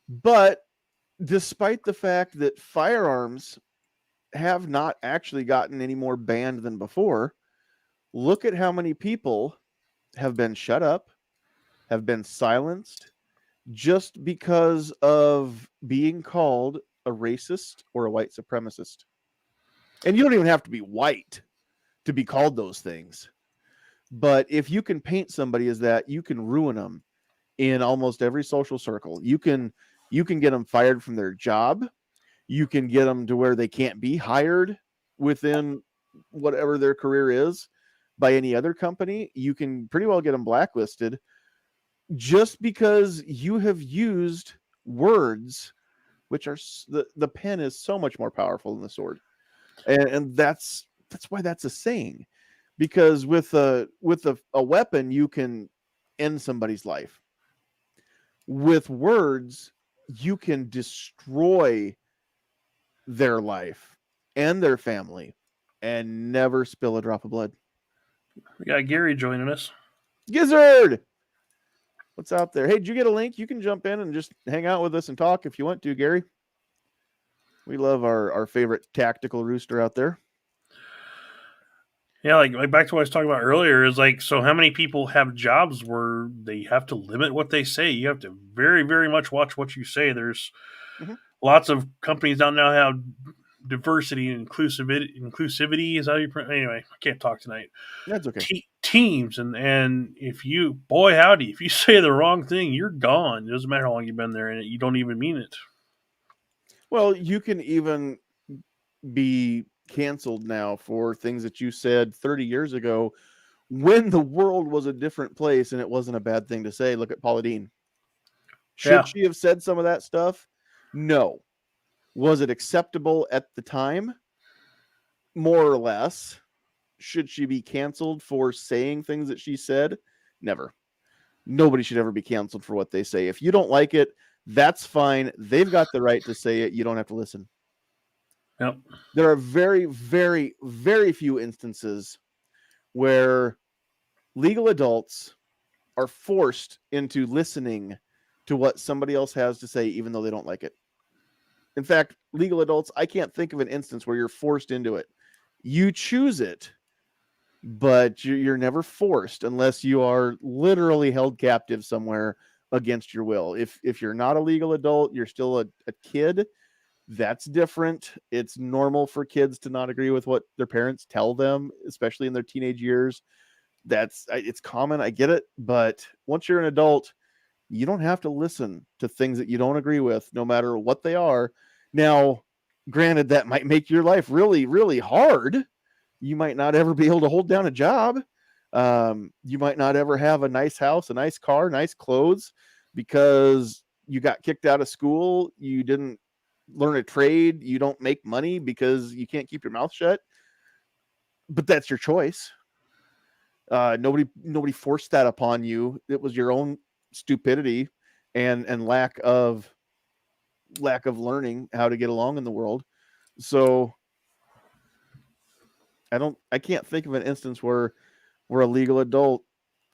But despite the fact that firearms have not actually gotten any more banned than before, look at how many people have been shut up, have been silenced, just because of being called a racist or a white supremacist. And you don't even have to be white to be called those things. But if you can paint somebody as that, you can ruin them in almost every social circle. You can get them fired from their job. You can get them to where they can't be hired within whatever their career is by any other company. You can pretty well get them blacklisted just because you have used words which are the pen is so much more powerful than the sword, and that's why that's a saying, because with a weapon you can end somebody's life. With words, you can destroy their life and their family and never spill a drop of blood. We got Gary joining us. Gizzard! What's out there? Hey, did you get a link? You can jump in and just hang out with us and talk if you want to, Gary. We love our favorite tactical rooster out there. Yeah, like back to what I was talking about earlier is like, so how many people have jobs where they have to limit what they say? You have to very, very much watch what you say. There's lots of companies out now have diversity and inclusivity is how you anyway, I can't talk tonight. That's okay. Teams and if you, boy howdy, if you say the wrong thing, you're gone. It doesn't matter how long you've been there and you don't even mean it. Well, you can even be canceled now for things that you said 30 years ago when the world was a different place and it wasn't a bad thing to say. Look at Paula Deen. Should she have said some of that stuff? No. Was it acceptable at the time? More or less. Should she be canceled for saying things that she said? Never. Nobody should ever be canceled for what they say. If you don't like it, that's fine. They've got the right to say it. You don't have to listen. Yep. There are very, very, very few instances where legal adults are forced into listening to what somebody else has to say, even though they don't like it. In fact, legal adults, I can't think of an instance where you're forced into it. You choose it, but you're never forced unless you are literally held captive somewhere against your will. If you're not a legal adult, you're still a kid. That's different. It's normal for kids to not agree with what their parents tell them, especially in their teenage years. It's common. I get it. But once you're an adult, you don't have to listen to things that you don't agree with, no matter what they are. Now, granted, that might make your life really, really hard. You might not ever be able to hold down a job. You might not ever have a nice house, a nice car, nice clothes, because you got kicked out of school. You didn't learn a trade. You don't make money because you can't keep your mouth shut. But that's your choice. Nobody forced that upon you. It was your own stupidity and lack of learning how to get along in the world. So I can't think of an instance where a legal adult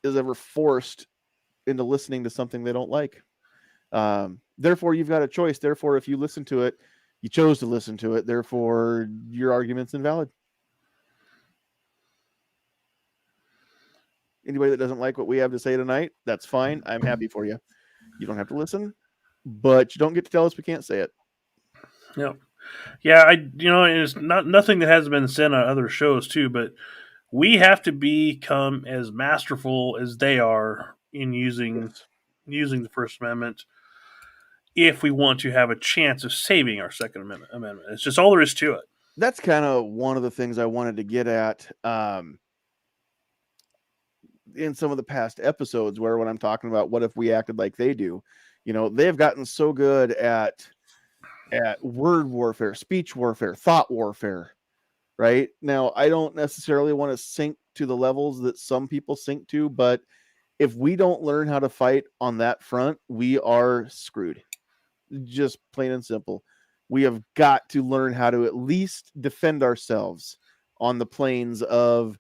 is ever forced into listening to something they don't like. Therefore, you've got a choice. Therefore, if you listen to it, you chose to listen to it. Therefore, your argument's invalid. Anybody that doesn't like what we have to say tonight, that's fine. I'm happy for you. You don't have to listen, but you don't get to tell us we can't say it. Yep. Yeah, it's nothing that hasn't been said on other shows too, but we have to become as masterful as they are in using the First Amendment if we want to have a chance of saving our Second Amendment. It's just all there is to it. That's kind of one of the things I wanted to get at in some of the past episodes, where when I'm talking about what if we acted like they do, they've gotten so good at word warfare, speech warfare, thought warfare. Right now, I don't necessarily want to sink to the levels that some people sink to, but if we don't learn how to fight on that front, we are screwed. Just plain and simple. We have got to learn how to at least defend ourselves on the planes of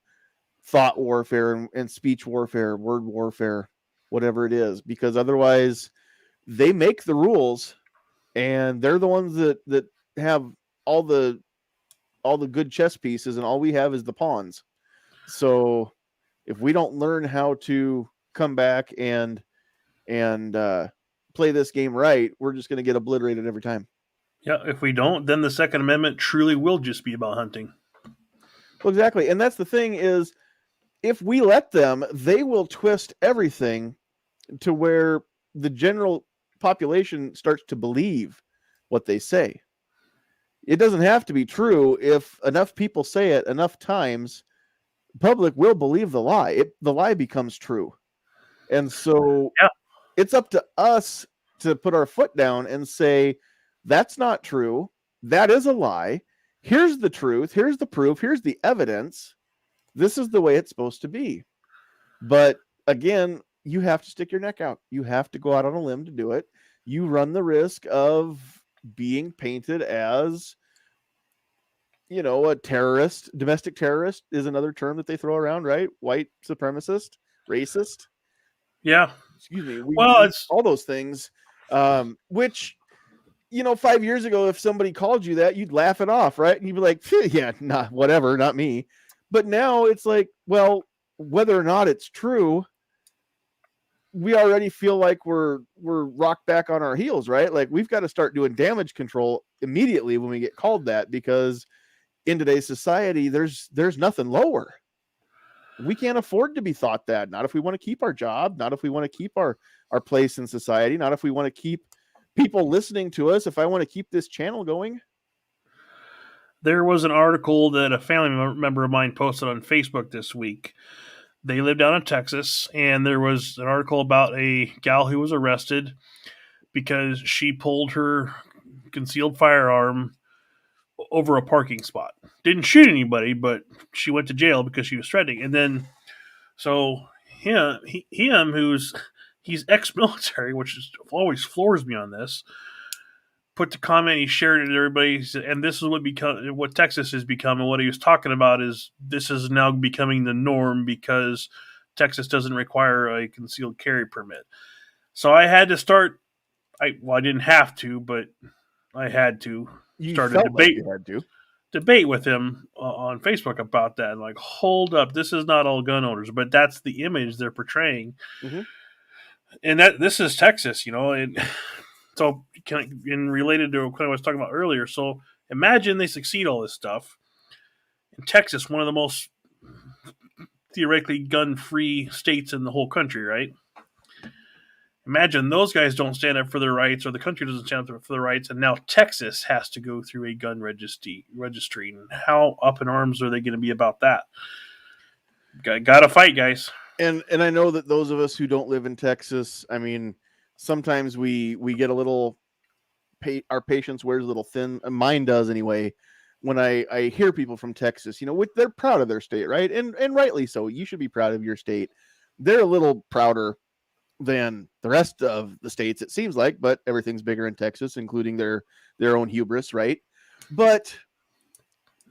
thought warfare and speech warfare, word warfare, whatever it is, because otherwise they make the rules and they're the ones that have all the good chess pieces, and all we have is the pawns. So if we don't learn how to come back and play this game right, we're just going to get obliterated every time. Yeah, if we don't, then the Second Amendment truly will just be about hunting. Well, exactly. And that's the thing is, if we let them, they will twist everything to where the general population starts to believe what they say. It doesn't have to be true. If enough people say it enough times, public will believe the lie. The lie becomes true. And so it's up to us to put our foot down and say, That's not true. That is a lie. Here's the truth. Here's the proof. Here's the evidence. This is the way it's supposed to be. But again, you have to stick your neck out. You have to go out on a limb to do it. You run the risk of being painted as, a terrorist. Domestic terrorist is another term that they throw around, right? White supremacist, racist. Yeah. Excuse me. Well, it's all those things, which, 5 years ago, if somebody called you that, you'd laugh it off, right? And you'd be like, yeah, nah, whatever, not me. But now it's like, well, whether or not it's true, we already feel like we're rocked back on our heels, right? Like we've got to start doing damage control immediately when we get called that, because in today's society, there's nothing lower. We can't afford to be thought that. Not if we want to keep our job, not if we want to keep our place in society, not if we want to keep people listening to us, if I want to keep this channel going. There was an article that a family member of mine posted on Facebook this week. They live down in Texas, and there was an article about a gal who was arrested because she pulled her concealed firearm over a parking spot. Didn't shoot anybody, but she went to jail because she was threatening. And then, so him he's ex-military, which always floors me on this, put the comment, he shared it to everybody, and this is what Texas has become, and what he was talking about is this is now becoming the norm because Texas doesn't require a concealed carry permit. So I had to start. I didn't have to, but I had to start a debate with him on Facebook about that. And like, hold up, this is not all gun owners, but that's the image they're portraying, and that this is Texas, and. So, related to what I was talking about earlier, so imagine they succeed all this stuff in Texas, one of the most theoretically gun-free states in the whole country, right? Imagine those guys don't stand up for their rights, or the country doesn't stand up for their rights, and now Texas has to go through a gun registry. And how up in arms are they going to be about that? Got to fight, guys. And I know that those of us who don't live in Texas, I mean, sometimes we get a little, our patience wears a little thin. Mine does anyway. When I hear people from Texas, they're proud of their state, right? And rightly so. You should be proud of your state. They're a little prouder than the rest of the states, it seems like, but everything's bigger in Texas, including their own hubris, right? But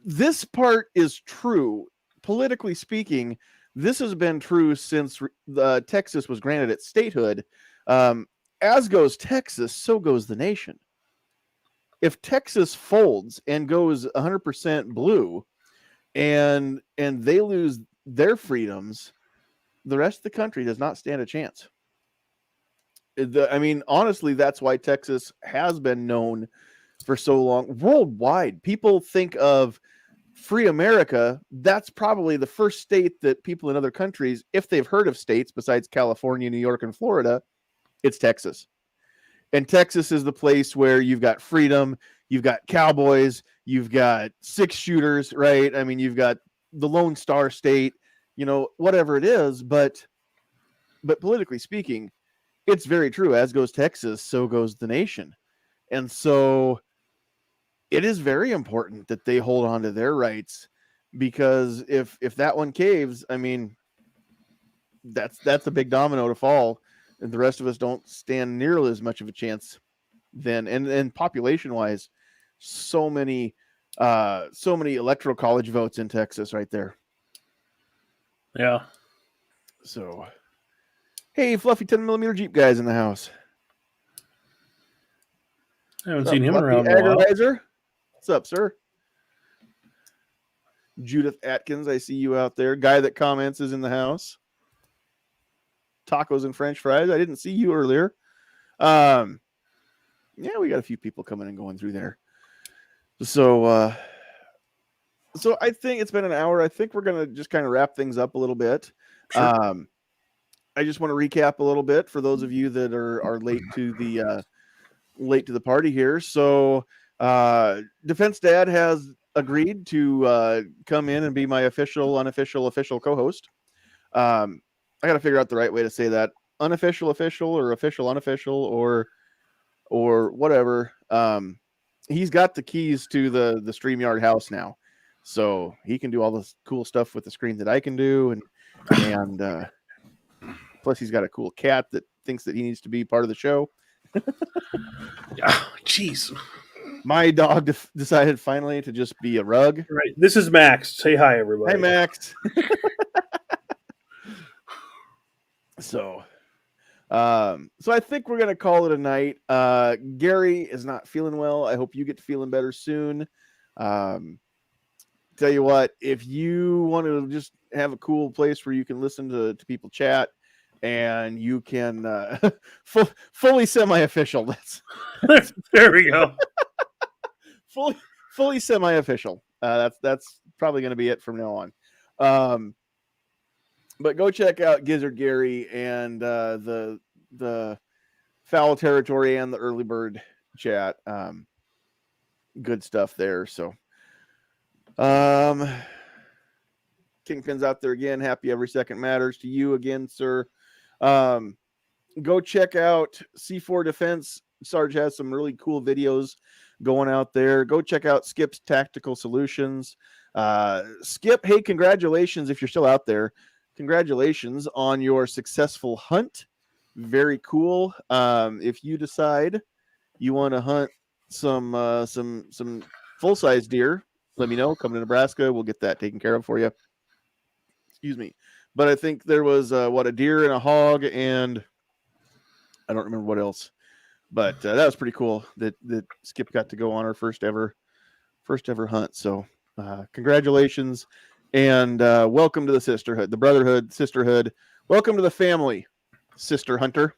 this part is true. Politically speaking, this has been true since Texas was granted its statehood. As goes Texas, so goes the nation. If Texas folds and goes 100% blue and they lose their freedoms, the rest of the country does not stand a chance. Honestly, that's why Texas has been known for so long. Worldwide, people think of free America. That's probably the first state that people in other countries, if they've heard of states besides California, New York, and Florida, it's Texas. And Texas is the place where you've got freedom, you've got cowboys, you've got 6-shooters, right? You've got the Lone Star State, whatever it is. But politically speaking, it's very true. As goes Texas, so goes the nation. And so it is very important that they hold on to their rights, because if that one caves, that's a big domino to fall. And the rest of us don't stand nearly as much of a chance then. And population wise, so many electoral college votes in Texas right there. Yeah. So, hey, fluffy 10mm Jeep guys in the house. I haven't seen him around in a while. What's up, sir? Judith Atkins, I see you out there. Guy that comments is in the house. Tacos and French fries. I didn't see you earlier. Yeah, we got a few people coming and going through there. So I think it's been an hour. I think we're gonna just kind of wrap things up a little bit. Sure. I just want to recap a little bit for those of you that are late to the party here. So Defense Dad has agreed to come in and be my official co-host. I got to figure out the right way to say that. Unofficial official or official unofficial or whatever. he's got the keys to the StreamYard house now, so he can do all this cool stuff with the screen that I can do, and plus he's got a cool cat that thinks that he needs to be part of the show. Jeez. My dog decided finally to just be a rug. Right. This is Max. Say hi, everybody. Hi, Max. So I think we're gonna call it a night. Gary is not feeling well. I hope you get feeling better soon. Tell you what, if you want to just have a cool place where you can listen to people chat and you can fully semi-official. There we go. fully semi-official. That's probably going to be it from now on. But go check out Gizzard Gary and the Foul Territory and the Early Bird chat. Good stuff there. So, Kingpin's out there again. Happy every second matters to you again, sir. Go check out C4 Defense. Sarge has some really cool videos going out there. Go check out Skip's Tactical Solutions. Skip, hey, congratulations if you're still out there. Congratulations on your successful hunt. Very cool. If you decide you want to hunt some full-size deer, let me know. Come to Nebraska. We'll get that taken care of for you. Excuse me. But I think there was a deer and a hog, and I don't remember what else. But that was pretty cool that Skip got to go on our first ever hunt. So congratulations, and welcome to the sisterhood, the brotherhood, sisterhood. Welcome to the family, sister hunter.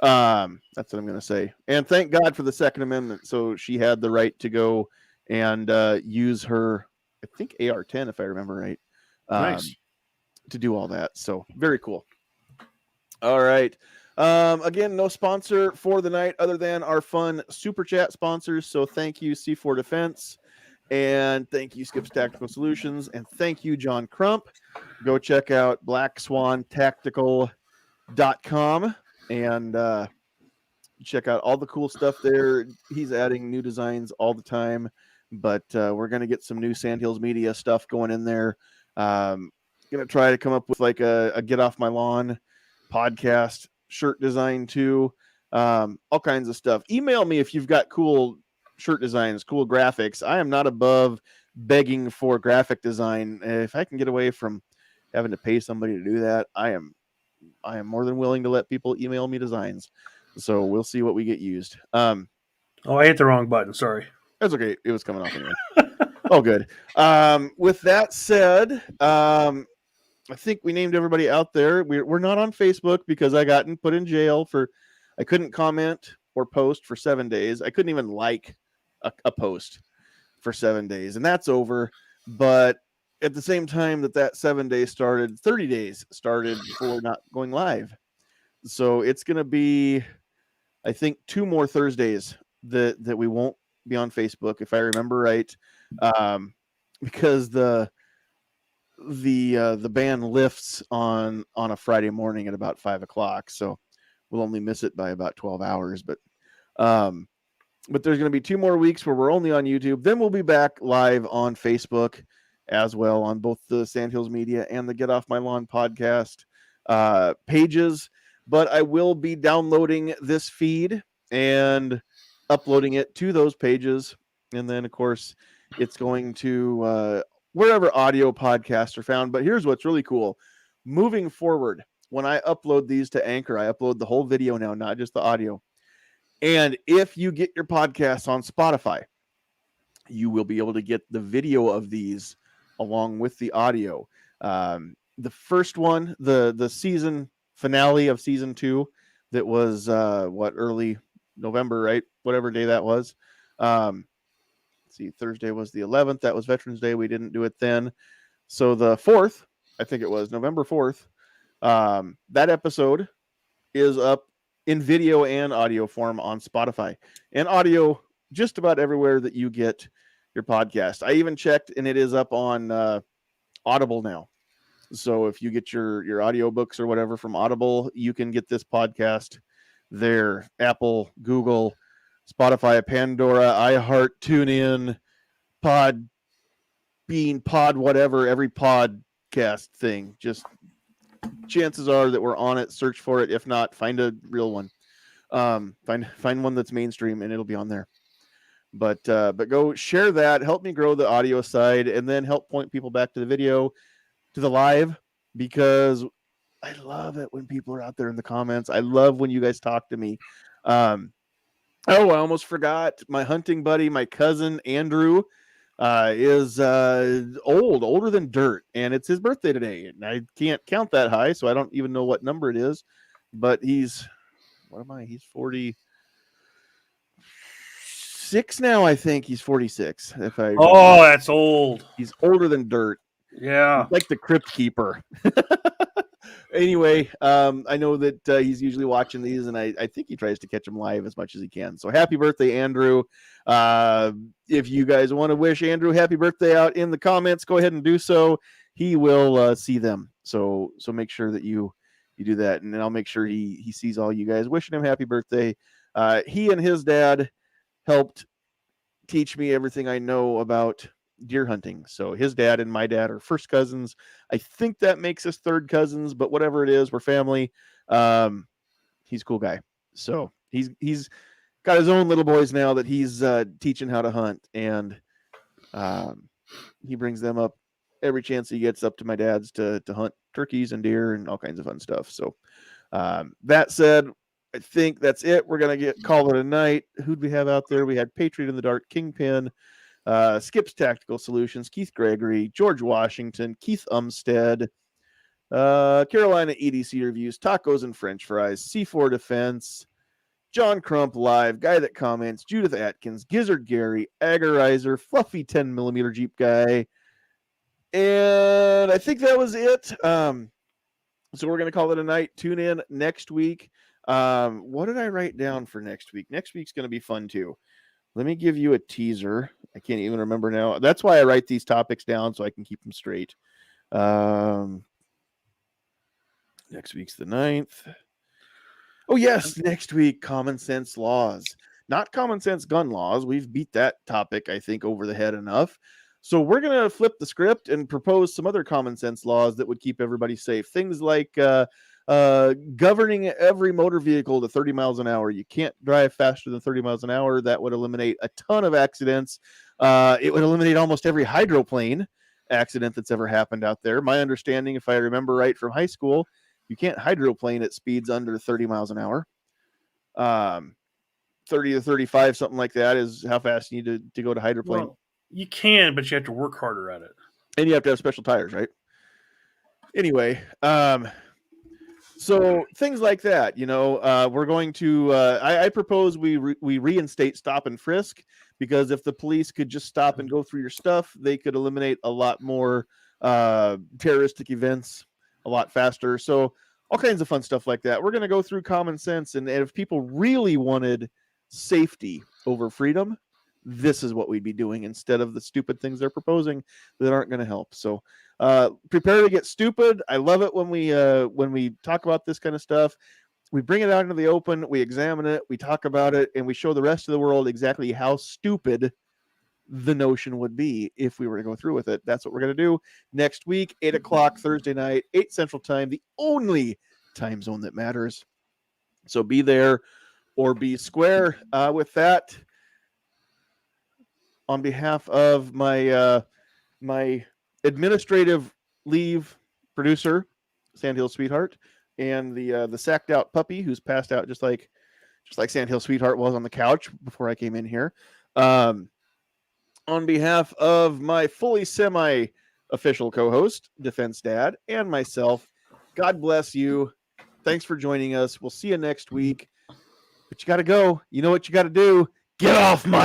That's what I'm going to say. And thank God for the Second Amendment. So she had the right to go and use her, I think, AR-10, if I remember right. Nice. To do all that. So very cool. All right. Again, no sponsor for the night other than our fun super chat sponsors. So thank you, C4 Defense, and thank you, Skip's Tactical Solutions, and thank you, John Crump. Go check out blackswantactical.com and check out all the cool stuff there. He's adding new designs all the time, but we're going to get some new Sandhills Media stuff going in there. Going to try to come up with like a Get Off My Lawn podcast shirt design too. All kinds of stuff. Email me if you've got cool shirt designs, cool graphics. I am not above begging for graphic design. If I can get away from having to pay somebody to do that, I am more than willing to let people email me designs. So we'll see what we get used. I hit the wrong button. Sorry. That's okay. It was coming off anyway. Oh, good. With that said, I think we named everybody out there. We're not on Facebook because I got put in jail I couldn't comment or post for 7 days. I couldn't even like a post for 7 days, and that's over. But at the same time that 7 days started, 30 days started for not going live. So it's going to be, I think, 2 more Thursdays that we won't be on Facebook, if I remember right, because the ban lifts on a Friday morning at about 5:00, so we'll only miss it by about 12 hours. But there's going to be 2 more weeks where we're only on YouTube. Then we'll be back live on Facebook as well, on both the Sandhills Media and the Get Off My Lawn podcast pages. But I will be downloading this feed and uploading it to those pages, and then of course it's going to wherever audio podcasts are found. But here's what's really cool. Moving forward, when I upload these to Anchor, I upload the whole video now, not just the audio. And if you get your podcasts on Spotify, you will be able to get the video of these along with the audio. The first one, the season finale of season 2, that was early November, right? Whatever day that was. See, Thursday was the 11th. That was Veterans Day. We didn't do it then. So the 4th, I think it was November 4th, that episode is up in video and audio form on Spotify, and audio just about everywhere that you get your podcast. I even checked, and it is up on Audible now. So if you get your audiobooks or whatever from Audible, you can get this podcast there. Apple, Google, Spotify, Pandora, iHeart, TuneIn, Pod, whatever, every podcast thing. Just chances are that we're on it. Search for it. If not, find a real one. Find one that's mainstream, and it'll be on there. But go share that. Help me grow the audio side, and then help point people back to the video, to the live, because I love it when people are out there in the comments. I love when you guys talk to me. I almost forgot. My hunting buddy, my cousin Andrew, is older than dirt, and it's his birthday today. And I can't count that high, so I don't even know what number it is. But he's 46 now. I think he's 46. If I Oh, that's old. He's older than dirt. Yeah, He's like the crypt keeper. Anyway, I know that he's usually watching these, and I think he tries to catch them live as much as he can. So happy birthday, Andrew. If you guys want to wish Andrew happy birthday out in the comments, go ahead and do so. He will see them. So make sure that you do that, and then I'll make sure he sees all you guys wishing him happy birthday. He and his dad helped teach me everything I know about deer hunting. So his dad and my dad are first cousins. I think that makes us third cousins, but whatever it is, we're family. He's a cool guy. So he's got his own little boys now that he's teaching how to hunt, and he brings them up every chance he gets up to my dad's to hunt turkeys and deer and all kinds of fun stuff. So that said, I think that's it. We're gonna call it a night. Who'd we have out there? We had Patriot in the Dark, Kingpin, Skip's Tactical Solutions, Keith Gregory, George Washington, Keith Umstead, Carolina EDC Reviews, Tacos and French Fries, C4 Defense, John Crump Live, Guy That Comments, Judith Atkins, Gizzard Gary, Agorizer, Fluffy 10mm Jeep Guy, and I think that was it. So we're going to call it a night. Tune in next week. What did I write down for next week? Next week's going to be fun too. Let me give you a teaser. I can't even remember now. That's why I write these topics down so I can keep them straight. Next week's the 9th. Oh, yes. Next week, common sense laws. Not common sense gun laws. We've beat that topic, I think, over the head enough. So we're going to flip the script and propose some other common sense laws that would keep everybody safe. Things like governing every motor vehicle to 30 miles an hour. You can't drive faster than 30 miles an hour. That would eliminate a ton of accidents. It would eliminate almost every hydroplane accident that's ever happened out there. My understanding, if I remember right from high school, you can't hydroplane at speeds under 30 miles an hour. 30 to 35, something like that, is how fast you need to go to hydroplane. Well, you can, but you have to work harder at it. And you have to have special tires, right? Anyway, so things like that, we're going to, I propose we reinstate stop and frisk, because if the police could just stop and go through your stuff, they could eliminate a lot more terroristic events a lot faster. So all kinds of fun stuff like that. We're going to go through common sense. And if people really wanted safety over freedom, this is what we'd be doing instead of the stupid things they're proposing that aren't going to help. So prepare to get stupid. I love it when we talk about this kind of stuff. We bring it out into the open, we examine it, we talk about it, and we show the rest of the world exactly how stupid the notion would be if we were to go through with it. That's what we're going to do next week, 8 o'clock Thursday night, 8 Central Time, the only time zone that matters. So be there or be square. With that, on behalf of my my administrative leave producer, Sandhill Sweetheart, and the sacked out puppy who's passed out just like Sandhill Sweetheart was on the couch before I came in here. On behalf of my fully semi-official co-host, Defense Dad, and myself, God bless you. Thanks for joining us. We'll see you next week. But you got to go. You know what you got to do? Get off my